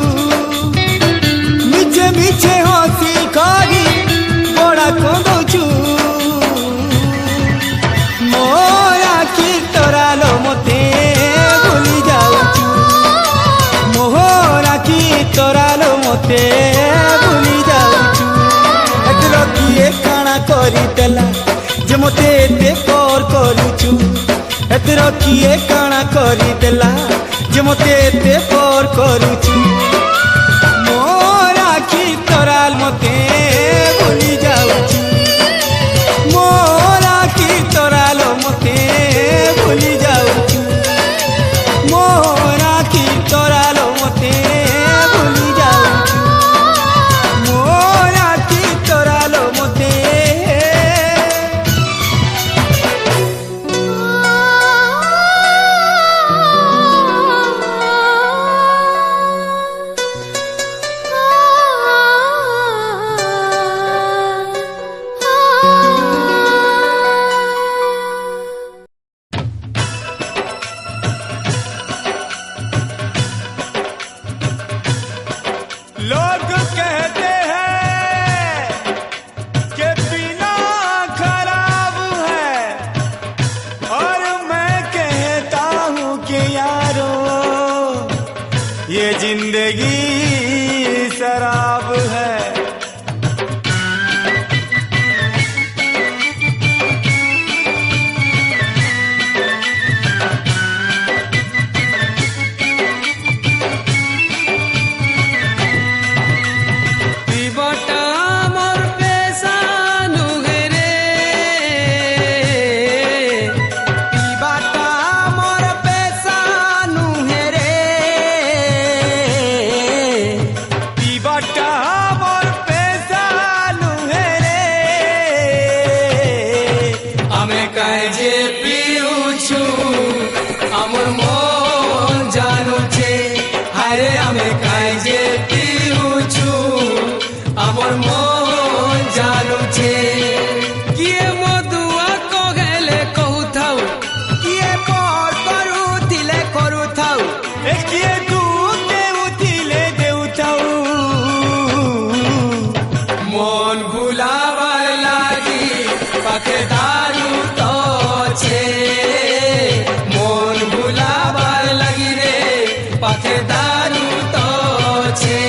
मिछे मिछे हसी करी बड़ा कंदौछु मोर आखि तोरालो मते भूली जाउछु मोर आखि तोरालो मते भूली जाउछु एतरो किए काना करी देला जे मते एते पर करूछु एतरो किए काना करी देला जे मते एते पर करूछु मोर आखि तोराल मते भूली जाउछु मोर आखि तोराल मते भूली जाउछु मोर आखि तोराल मते भूली जाउछु मोर आखि तोराल मते लोग कहते हैं कि पीना खराब है और मैं कहता हूँ कि यारो ये जिंदगी शराब है পিবটা মোর পেশা নুহেরে পিবাটা মোর পেশা নুহেরে পিবাটা মোর পেশা নুহেরে আমি কাই যে পিউছু আমার মন জানুছে আরে আমি কাই যে পিউছু আমার মন জানুছে কিয়ে মধুয়া কগেলে কহুথাউ কিয়ে পর করুথিলে করুথাউ ए किए तू देउथिले देउथाऊ মন ভুলাবার লাগি পাখে দারু তো ছে মন ভুলাবার লাগি রে পাখে দারু তো ছে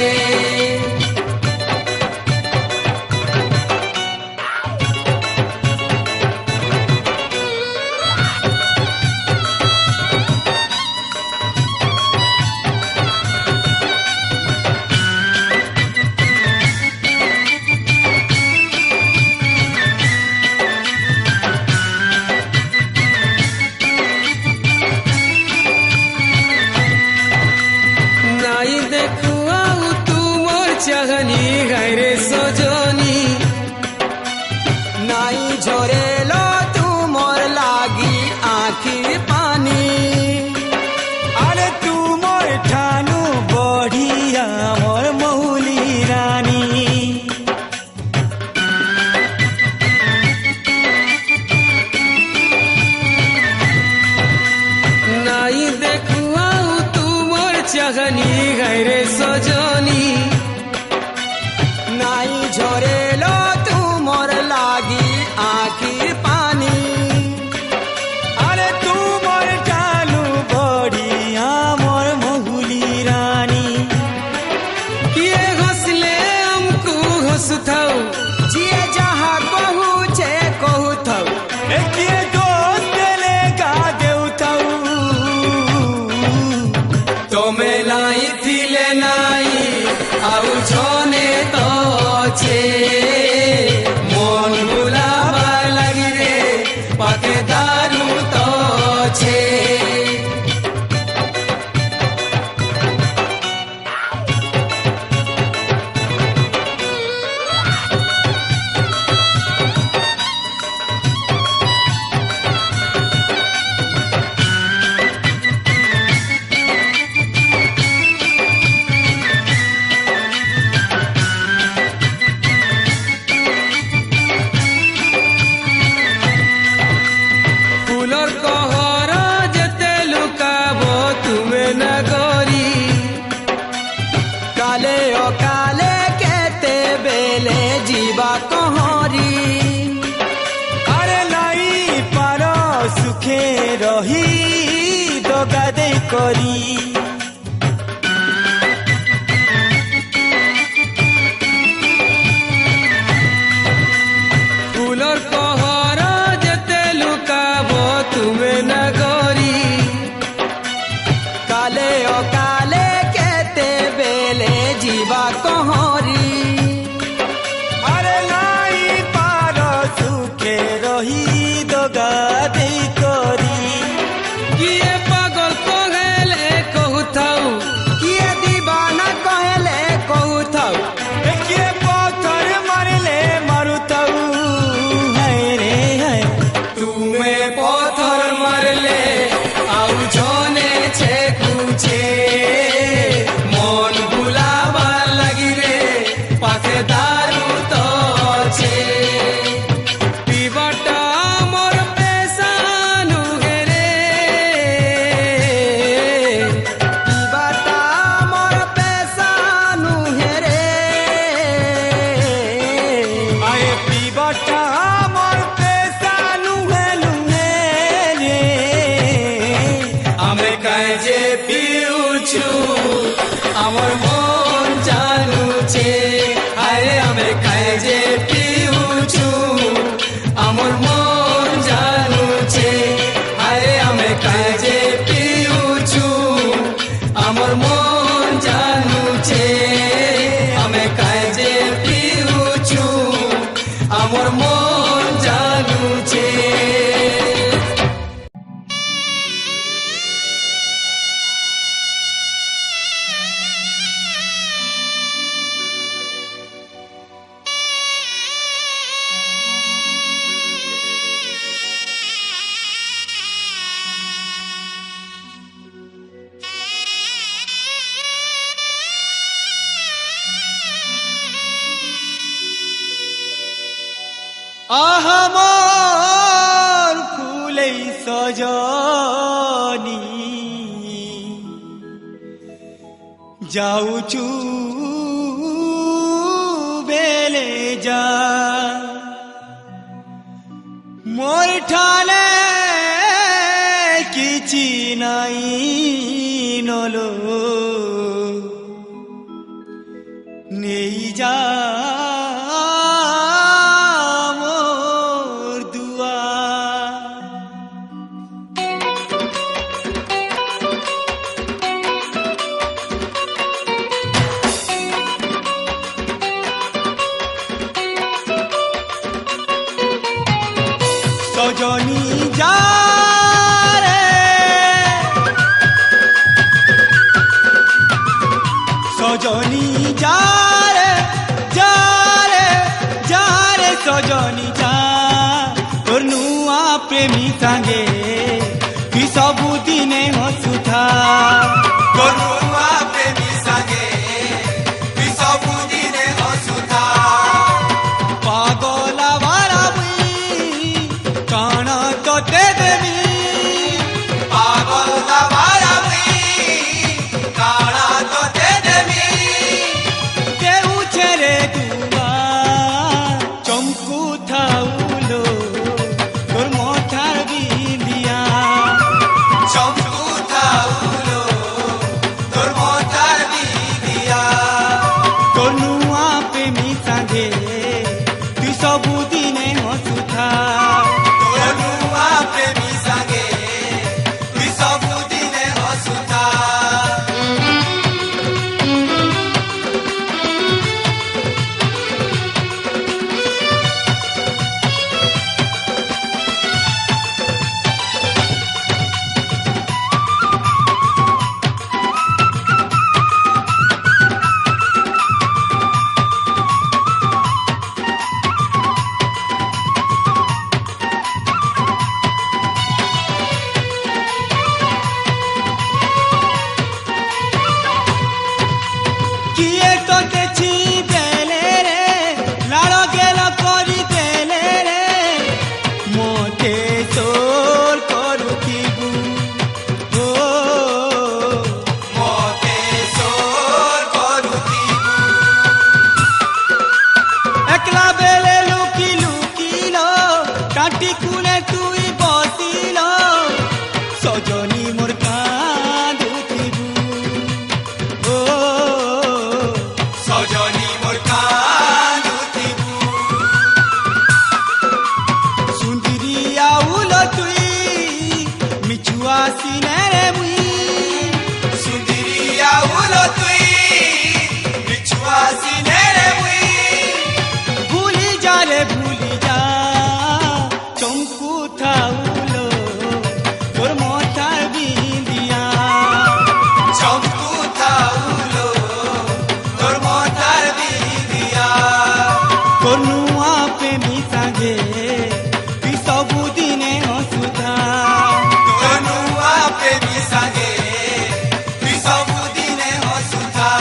कहरी अरे लाई पार सुखे रही दगा दे करी फूलर कहर जेते लुकाब तुमे नगरी काले अकाले केते बेले जीवा कहरी अरे लाई पार सुखे रही दगा दे करी किए पागल कहले कहूथाऊ किए दीवाना कहले कहूथाऊ किए पत्थर मारले मारुताऊ है रे है तुमे पत्थर मारले आउ जने छे कुछे मन भुलाबार লাগি রে পাখে দারু তো আছে পিবাটা মোর পেশানু হেরে बाटा मोर पैसा नु हेरे आए पीबाटा मोर पैसा नु हेरे আমি কাই যে পিউছু আমার মন জানুছে আরে আমি কাই যে পিউছু আমার মন জানুছে আরে আমি কাই যে পিউছু আমার মন জানুছে আমি কাই যে পিউছু আমার মন জানুছে আহমর ফুলেই সজনি যাউচু বেলে যা মোর ঠালে কিছু নাই নলো নেই যা মোর দুয়া সজনী যা রে সজনী যা রে যা রে যা রে সজনী যা তোর নুয়া প্রেমী সাঙ্গে তুই ସବୁଦିନେ ହସୁଥା তোর নুয়া প্রেমী সাঙ্গে তুই ସବୁଦିନେ ହସୁଥା পাগলা বারা কাণ তোতে দেবী পাগলা বারা কাণ তোতে দেবী কেউ ছেড়ে দুয়া চমকু থাউলো তোর মথার বিন্দিয়া চমকু থাউলো তোর মথার বিন্দিয়া তোর নুয়া প্রেমী সাঙ্গে তুই ସବୁଦିନେ ହସୁଥା তোর নুয়া প্রেমী সাঙ্গে তুই ସବୁଦିନେ ହସୁଥା चली जा चमकू थाउलो तोर मथार बिंदिया चमकू थाउलो तोर मथार बिंदिया तोर नुआ प्रेमी संगे तुई सबुदिने हसुथा तोर नुआ प्रेमी संगे तुई सबुदिने हसुथा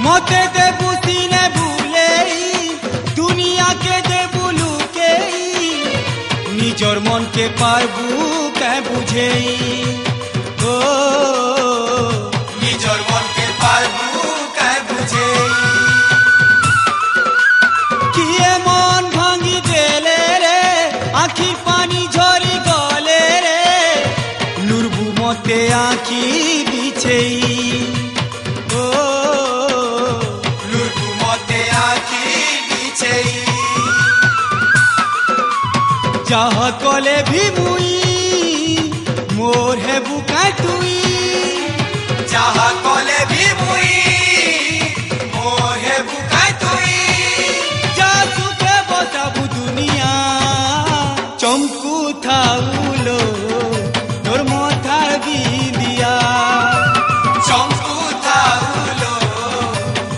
मते देबू सीने भूले दुनिया के देबू लुके निजर मन के पारबू कै बुझे ओ निजर मन के पारबू कै बुझे किए मन भांगी देले रे आखी पानी झरी गले रे लुरबू मते आखी बिछे चाह कले भी मुई मोर है बुका तुई चाह कले भी मुई मोर है बुका तुई जा सुखे बसाबू दुनिया चमकू थाउलो तोर मथार बिंदिया चमकू थाउलो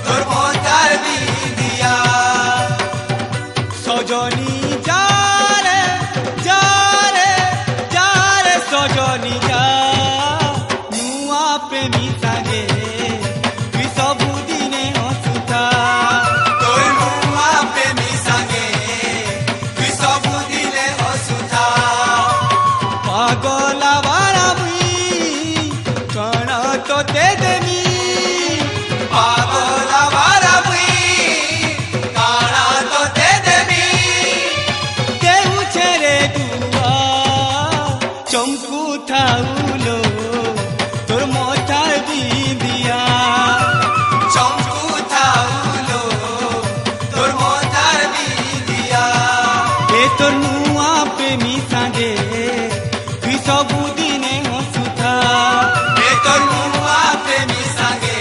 तोर मथार बिंदिया सजनी सजनी जा नुआ प्रेमी संगे तुई सबुदिने हसुथा तोर नुआ प्रेमी संगे तुई सबुदिने हसुथा पागला बारा मुई कण तोते देमी पागला बारा मुई कण तोते देमी देहु छेरे दुआ चमकू थाउलो तोर मथार बिंदिया चमकू थाउलो तोर मथार बिंदिया ए तोर नुआ प्रेमी संगे तुई सबुदिने हसुथा ए तोर नुआ प्रेमी संगे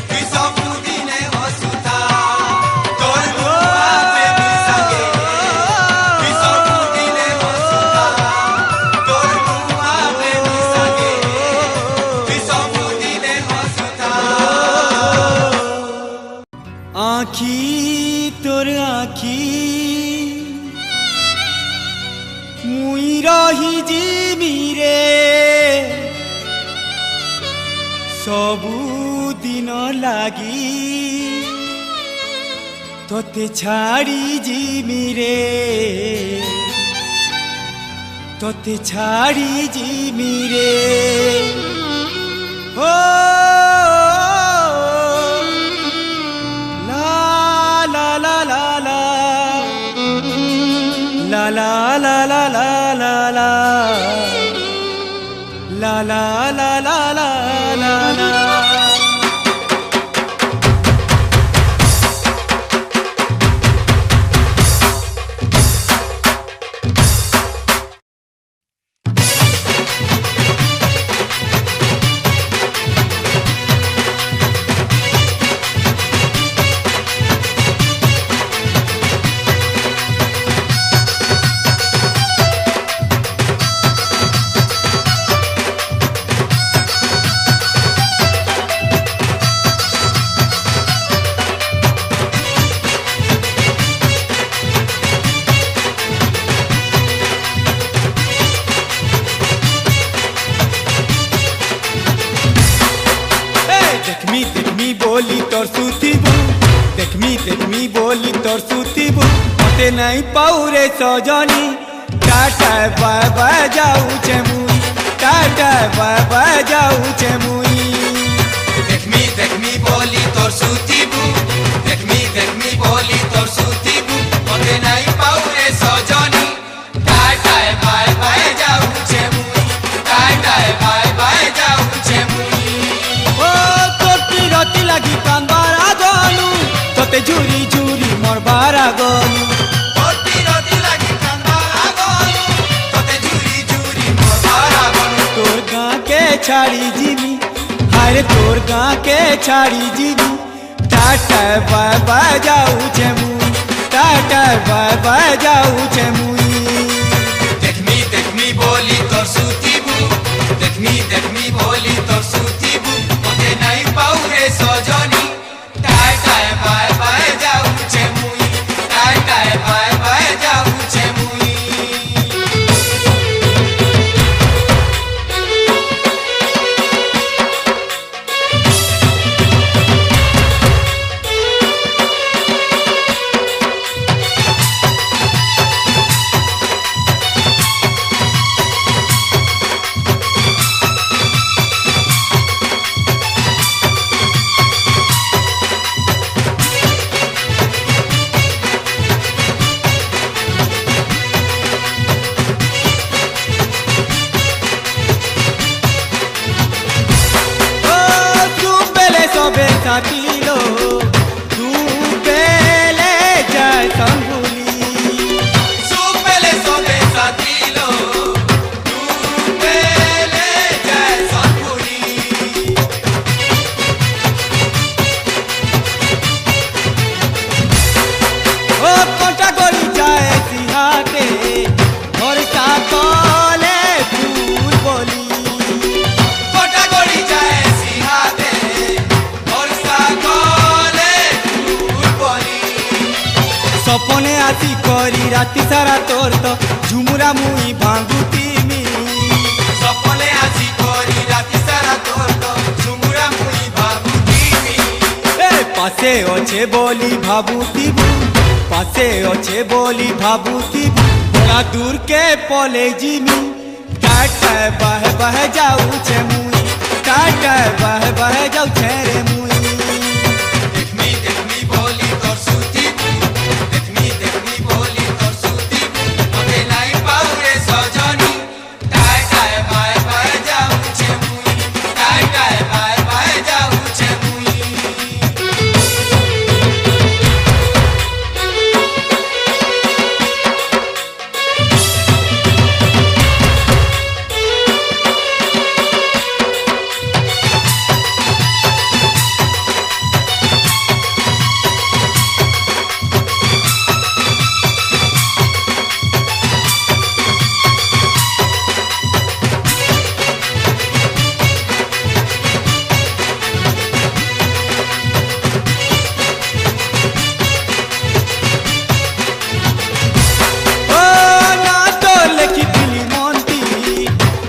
तुई सबुदिने हसुथा तोर नुआ प्रेमी संगे तुई सबुदिने हसुथा तोर नुआ प्रेमी संगे तुई सबुदिने हसुथा आखी तोर आखी मुई रही जिमी रे सबु दिन लागी तोते छाड़ी जिमी रे तोते छाड़ी जिमी रे हो ला ला ला ला ला ला ला ला ला ला ला ला ला ला ला ला ला ला देखमी बोली तोर सुतीबू देखमी बोली तोर सुतीबू मते नहीं पाऊ रे सजनी टाटा बाय बाय जाऊ छे मुई टाटा बाय बाय जाऊ छे मुई देखमी बोली तोर सुतीबू देखमी बोली मरबार गलु তোর বিরতি লাগি কান্দার গলু তোতে ঝুরি ঝুরি মরবার গলু तोर गाँ के छाड़ी जीवी हाय तोर गाँ के छाड़ी जीवी टाटा बाय बाय जाऊ छे मुई टाटा बाय बाय जाऊ छे मुई দেখমি বলি তোর সুতিবু দেখমি বলি তোর সুতিবু ওতে নাই পাউরে সজনী টাটায় বাই বাই যাউছে মুই টাটায় বাই বাই যাউছে মুই साथीलो तू पहले जाय संगुली सुपेले सोबे साथीलो तू पेले जय संगुली ओ कोटा गोली जाए सिहाते और साकोले फूल बोली कोटा गोली जाए सिहाते सपने आती करी राति सारा तोर तो झुमुरा मुई भांगुती मी सपने आसी करी राति सारा तोर तो झुमुरा मुई भाबुती मी ए पासे ओछे बोली भाबुती बू पासे ओछे बोली भाबुती बू बोला दूर के पले जिमी टाटा बह बह जाऊ छे मुई टाटा बह बह जाऊ छे रे मुई देखमी बोली तोर सुतीबू देखमी बोली तोर सुतीबू ओते नाई पाउरे सजनी टाटाय बाय बाय जाउछे मुई टाटाय बाय बाय जाउछे मुई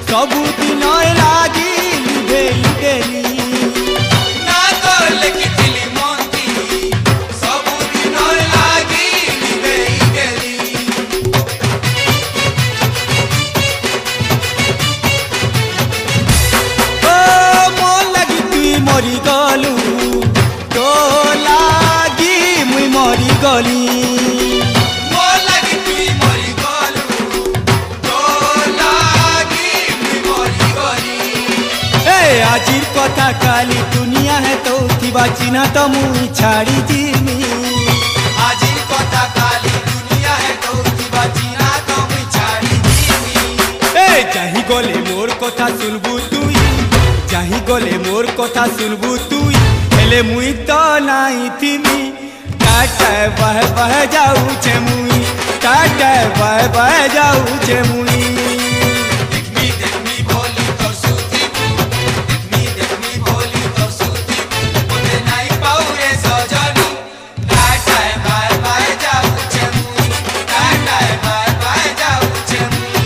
सबुदिन लागी लिभेई देली ना तोर लेखिथिली मन्ती सबुदिन लागी लिभेई गेली ओ मोर लागी तुई मरी गलु तो लागी मुई मरी गली मोर लागी तुई मरी गलु तोर लागी मुई मरी गली ए आजिर कथा काली दुनिया है तो थिबा चिन्हा तो मुई छाड़ी जिमी आजिर कथा काली दुनिया है तो थिबा चिन्हा तो मुई छाड़ी जिमी ए जाहि गले मोर कथा सुनबु तुई जाहि गले मोर कथा सुनबु तुई हेले मुई तो नाई थिमी टाटा बह बह जाऊ छे मुई टाटा बह बह जाऊ छे मुई देखमी बोली तोर सुतीबू देखमी बोली तोर सुतीबू ओते नाई पाउरे सजनी टाटाय बाय बाय जाउछे मुई टाटाय बाय बाय जाउछे मुई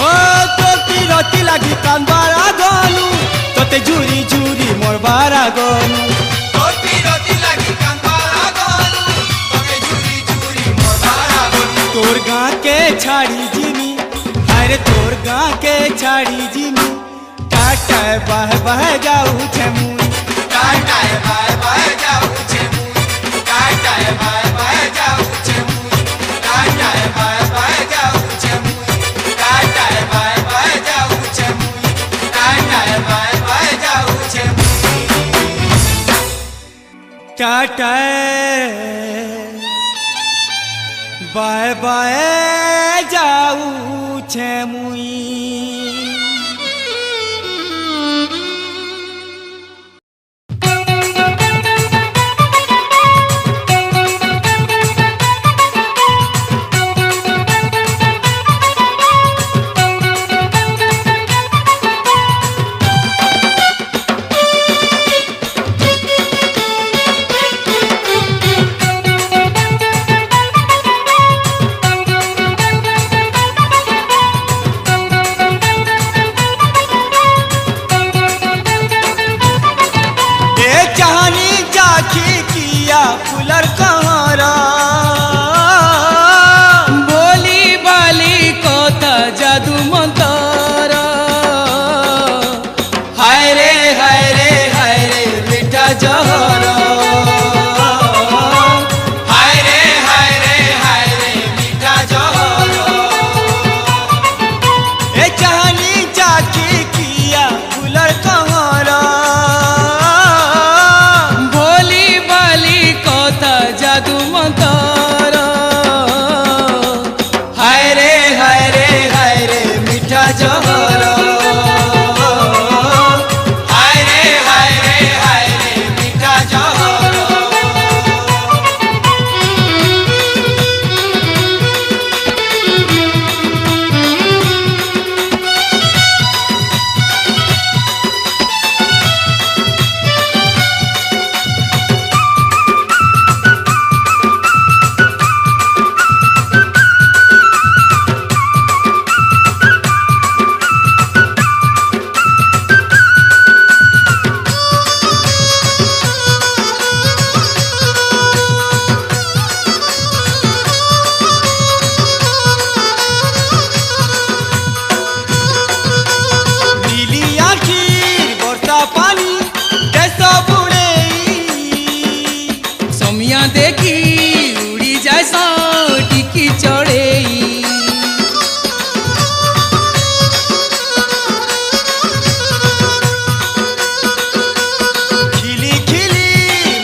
ओ तो की रति लागी कांबारा गलु तोते झुरी झुरी मरबार गलु तोर बिरती लागी कांबारा गलु तोके झुरी झुरी मरबारा गलु तोर गाँ के छाड़ी जिमी अरे तोर गाँ के छाड़ी जिमी टाटा बह बह जाऊ छे मुई टाटाय बाय बाय जाउछे मुई टाटाय बाय बाय जाउछे मुई टाटाय बाय बाय जाउछे मुई टाटाय बाय बाय जाउछे मुई टाटाय बाय बाय जाउछे मुई टाटा बाए बाए जाऊ छे मुई फुलर कहारा बोली बाली कोता जादू मंतर हाय रे मीठा जहर हाय रे मीठा जहर ए चाहनी जाके किया फुलर कहारा जादू मंतर हाय रे मीठा जहर हाय रे मीठा जहर देखी उड़ी जाए टिकी चढ़े खिली खिली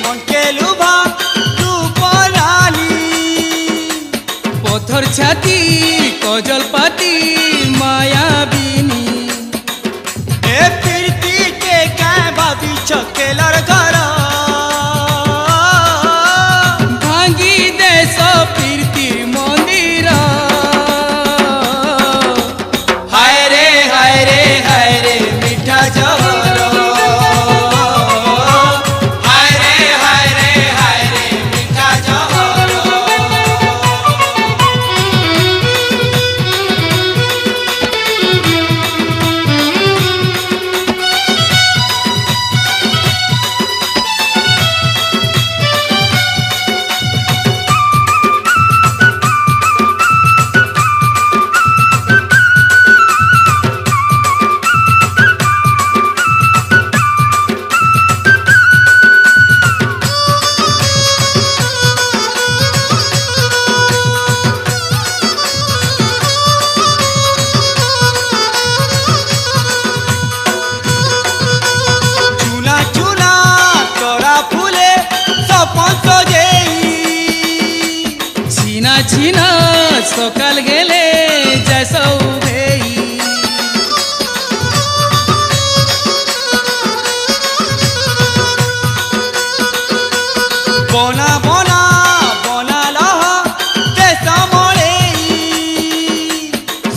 मन के लुभा तू पराली पत्थर छाती कजल पाती माया बीनी ए प्रीति के क्या भाभी चकेलर घर प्रीति मंदिर हाय रे मीठा जहर हाय रे मीठा जहर छीना सकाल गेले जैसा उभेई बोना बोना बोना लह ते समोले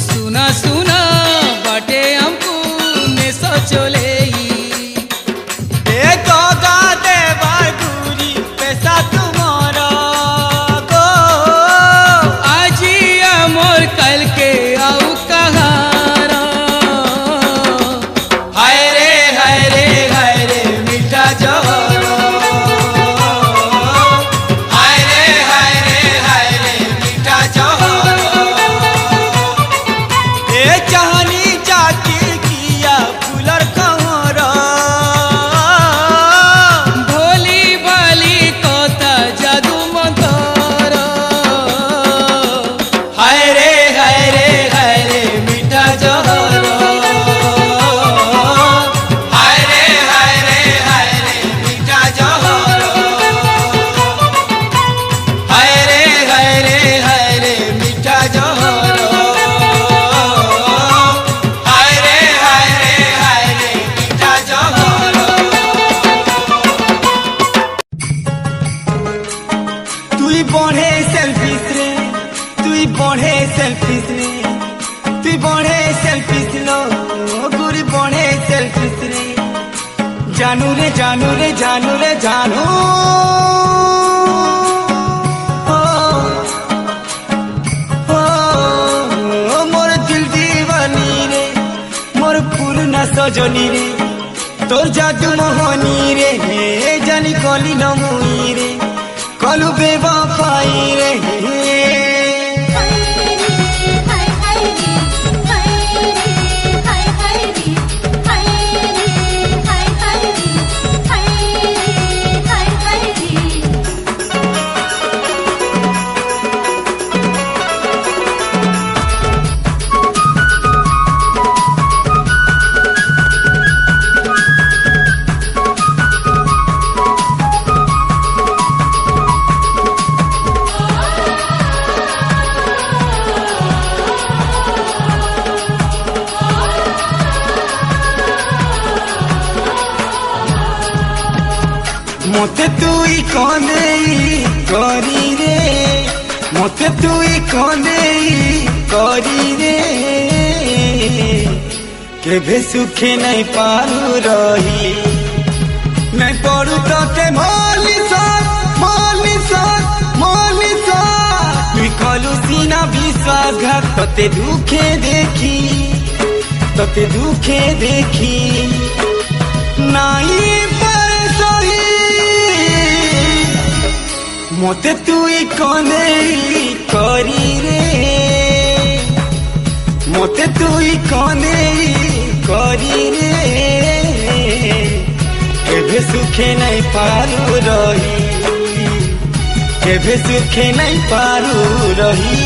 सुना सुना बाटे हमको ने सोचले ए गोगा देवर गुरी पैसा तुम्हारा कल के आऊ का তুই বড়ে সেলফিস রে তুই বড়ে সেলফিস রে তুই বড়ে সেলফিস লো গুরি বড়ে সেলফিস রে জানু রে জানু রে জানু রে জানু মোর দিল দিওয়ানি রে মোর পুরনা সজনী রে তোর জাদু মোহনী রে জানি কলি নমুই রে কলু বেবাফাই রে মতে তুই কনেই করি রে মতে তুই কনেই করি রে কেবে সুখে নাই পারু রহি নাই পড়ু তোতে মলিস মলিস মলিস তুই কলু সিনা বিশ্বাসঘাত তোতে দুঃখে দেখি নাই মতে তুই কনেই করি রে মতে তুই কনেই করি রে কেবে সুখে নাই পারু রহি কেবে সুখে নাই পারু রহি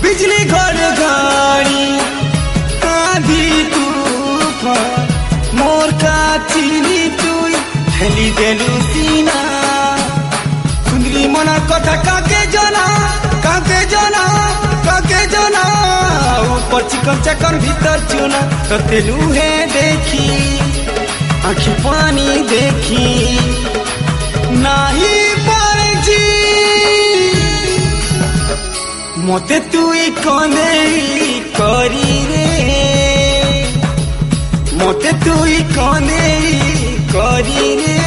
बिजली घर घड़ी आधी तूफान मोर का चिनी तुई ठेली देलु सीना सुंदरी मना कथा काके जना ऊपर चिकन चकन भीतर चुना तते लुहे देखी आँखी पानी देखी नाही पारजी मते तुई कनेई करी रे मते तुई कनेई करी रे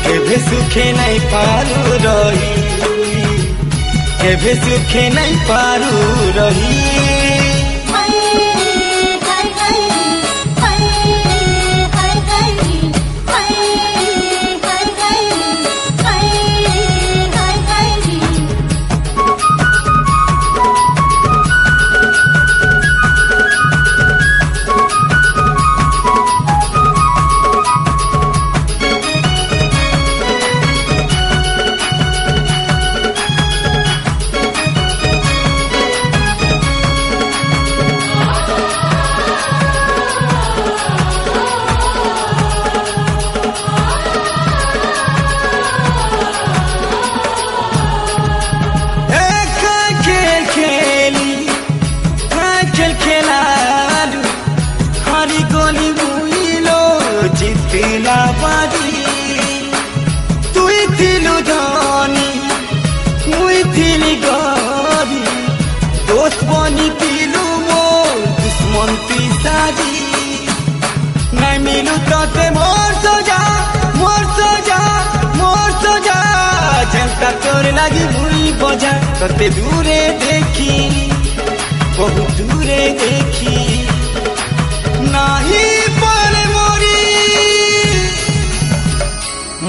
केभे सुखे नहीं पारू रही केभे सुखे नहीं पारू रही तोर लगी भूई बजा तते दूरे देखी बहुत दूरे देखी नाही पारे मोरी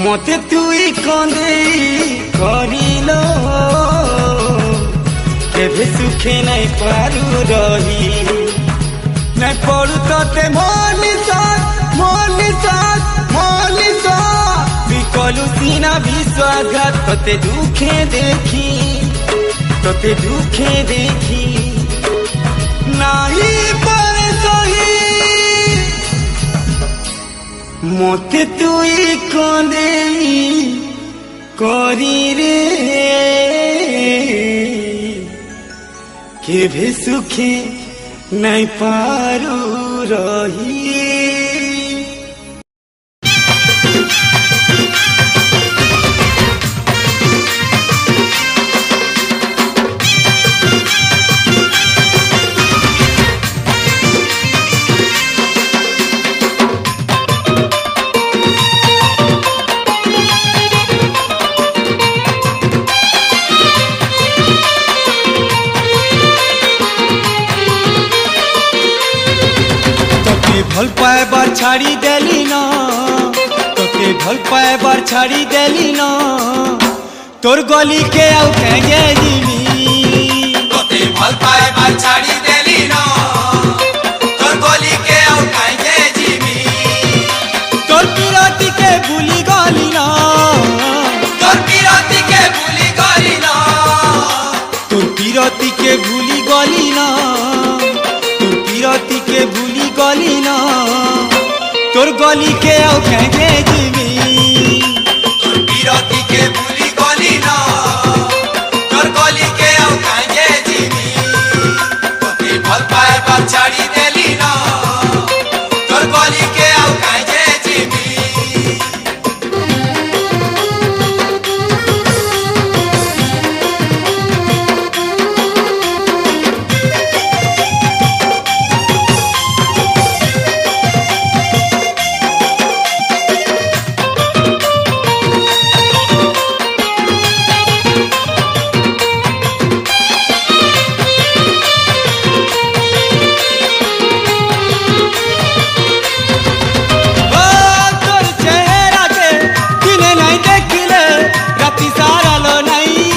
मते तुई कंदे करिलो केभे सुखे नहीं पारू रही नहीं पड़ू ते मनीषा कलु सीना विश्वासघात तोते दुखे देखी नाही पारे सही मते तुई कंदे करी रे केभे सुखे नहीं पारू रही भल पाएबार छाड़ी देली ना तोके भल पाएबार छाड़ी देली ना तोर गली के आउ कहे जीवी तोते भल पाएबार छाड़ी देली ना तोर गली के आउ कहे जीवी तोर पिराती के भूली गली ना तोर पिराती के भूली गली ना तोर पिराती के भूली गली ना तोर पिराती के भूली गली ना तोर गली के आउ कहे जीवी तोर पिराती के भूली गली ना तोर गली के आउ कहे जीवी तोते भल पाएबार छाड़ी देली ना तोर गली के आउ कहे जीवी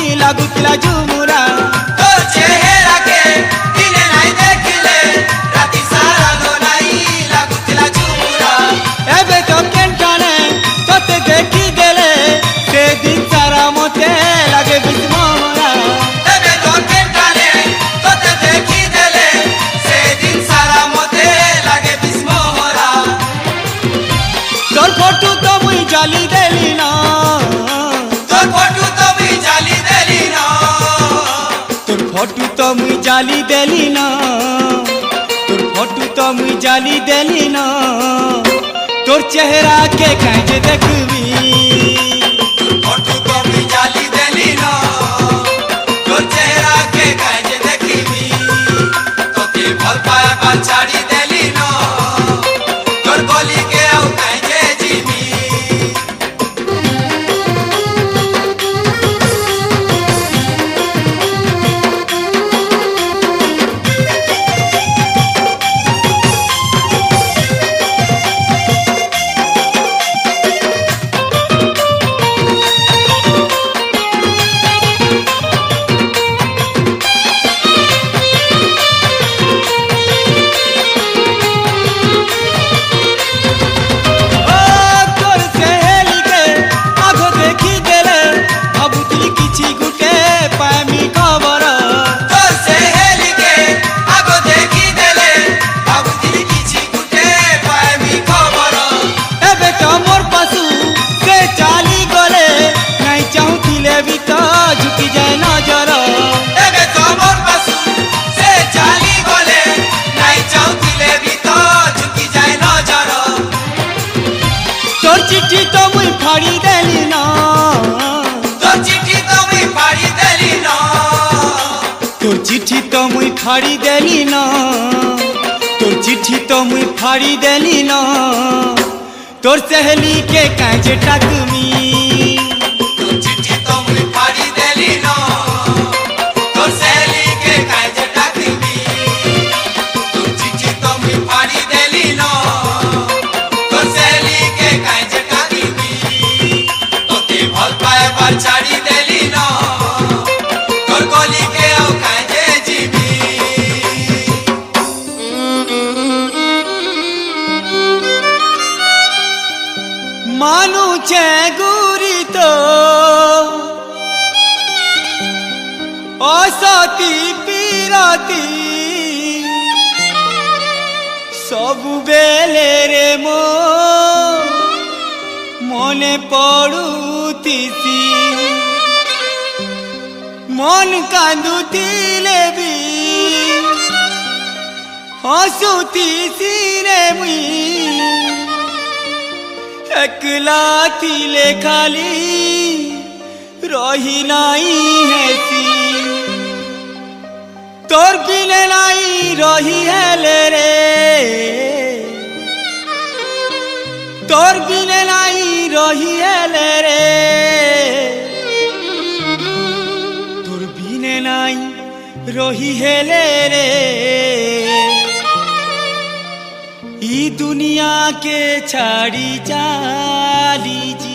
झुमुरा तोर चेहरा के दिने नहीं देखले राती सारा लो नहीं लागुतला झुमुरा एबे तो केंटाने तोते देखी देले से दिन सारा मोते लागे बिस्मोरा एबे तो केंटाने तोते देखी देले से दिन सारा मोते लागे बिस्मोरा तोर फोटो तो मुई जाली देली ना तोर फोटो तो मुई जाली देली ना तोर फोटो तो मुई जाली देली ना तोर फोटो तो मुई जाली देली ना तोर चेहरा के काहे देखबी तोर फोटो तो मुई जाली देली ना तोर चेहरा के काहे देखबी तोते भल पाएबार छाड़ी देली ना तोर गली के आउ काहे जीवी चिट्ठी तो मुई फाड़ी देली ना तोर चिट्ठी तो मुई फाड़ी देली ना तोर चिट्ठी तो मुई फाड़ी देली ना तोर चिट्ठी तो मुई फाड़ी देली ना तोर सहेली के काहे टाकमी तोर चिट्ठी तो मुई फाड़ी देली ना तोर सहेली के काहे टाकमी छे गुरी तो असती पीरती सबु बेले रे मो मने पड़ुतीसी मन कांदुतिले भी हसुतीसी रे मुई एकला थिले खाली रही नाई हेसी तोर बिने नाई रही हेले रे तोर बिने नाई रही हेले रे तोर बिने नाई रही हेले रे ई दुनिया के छाड़ी चाली जी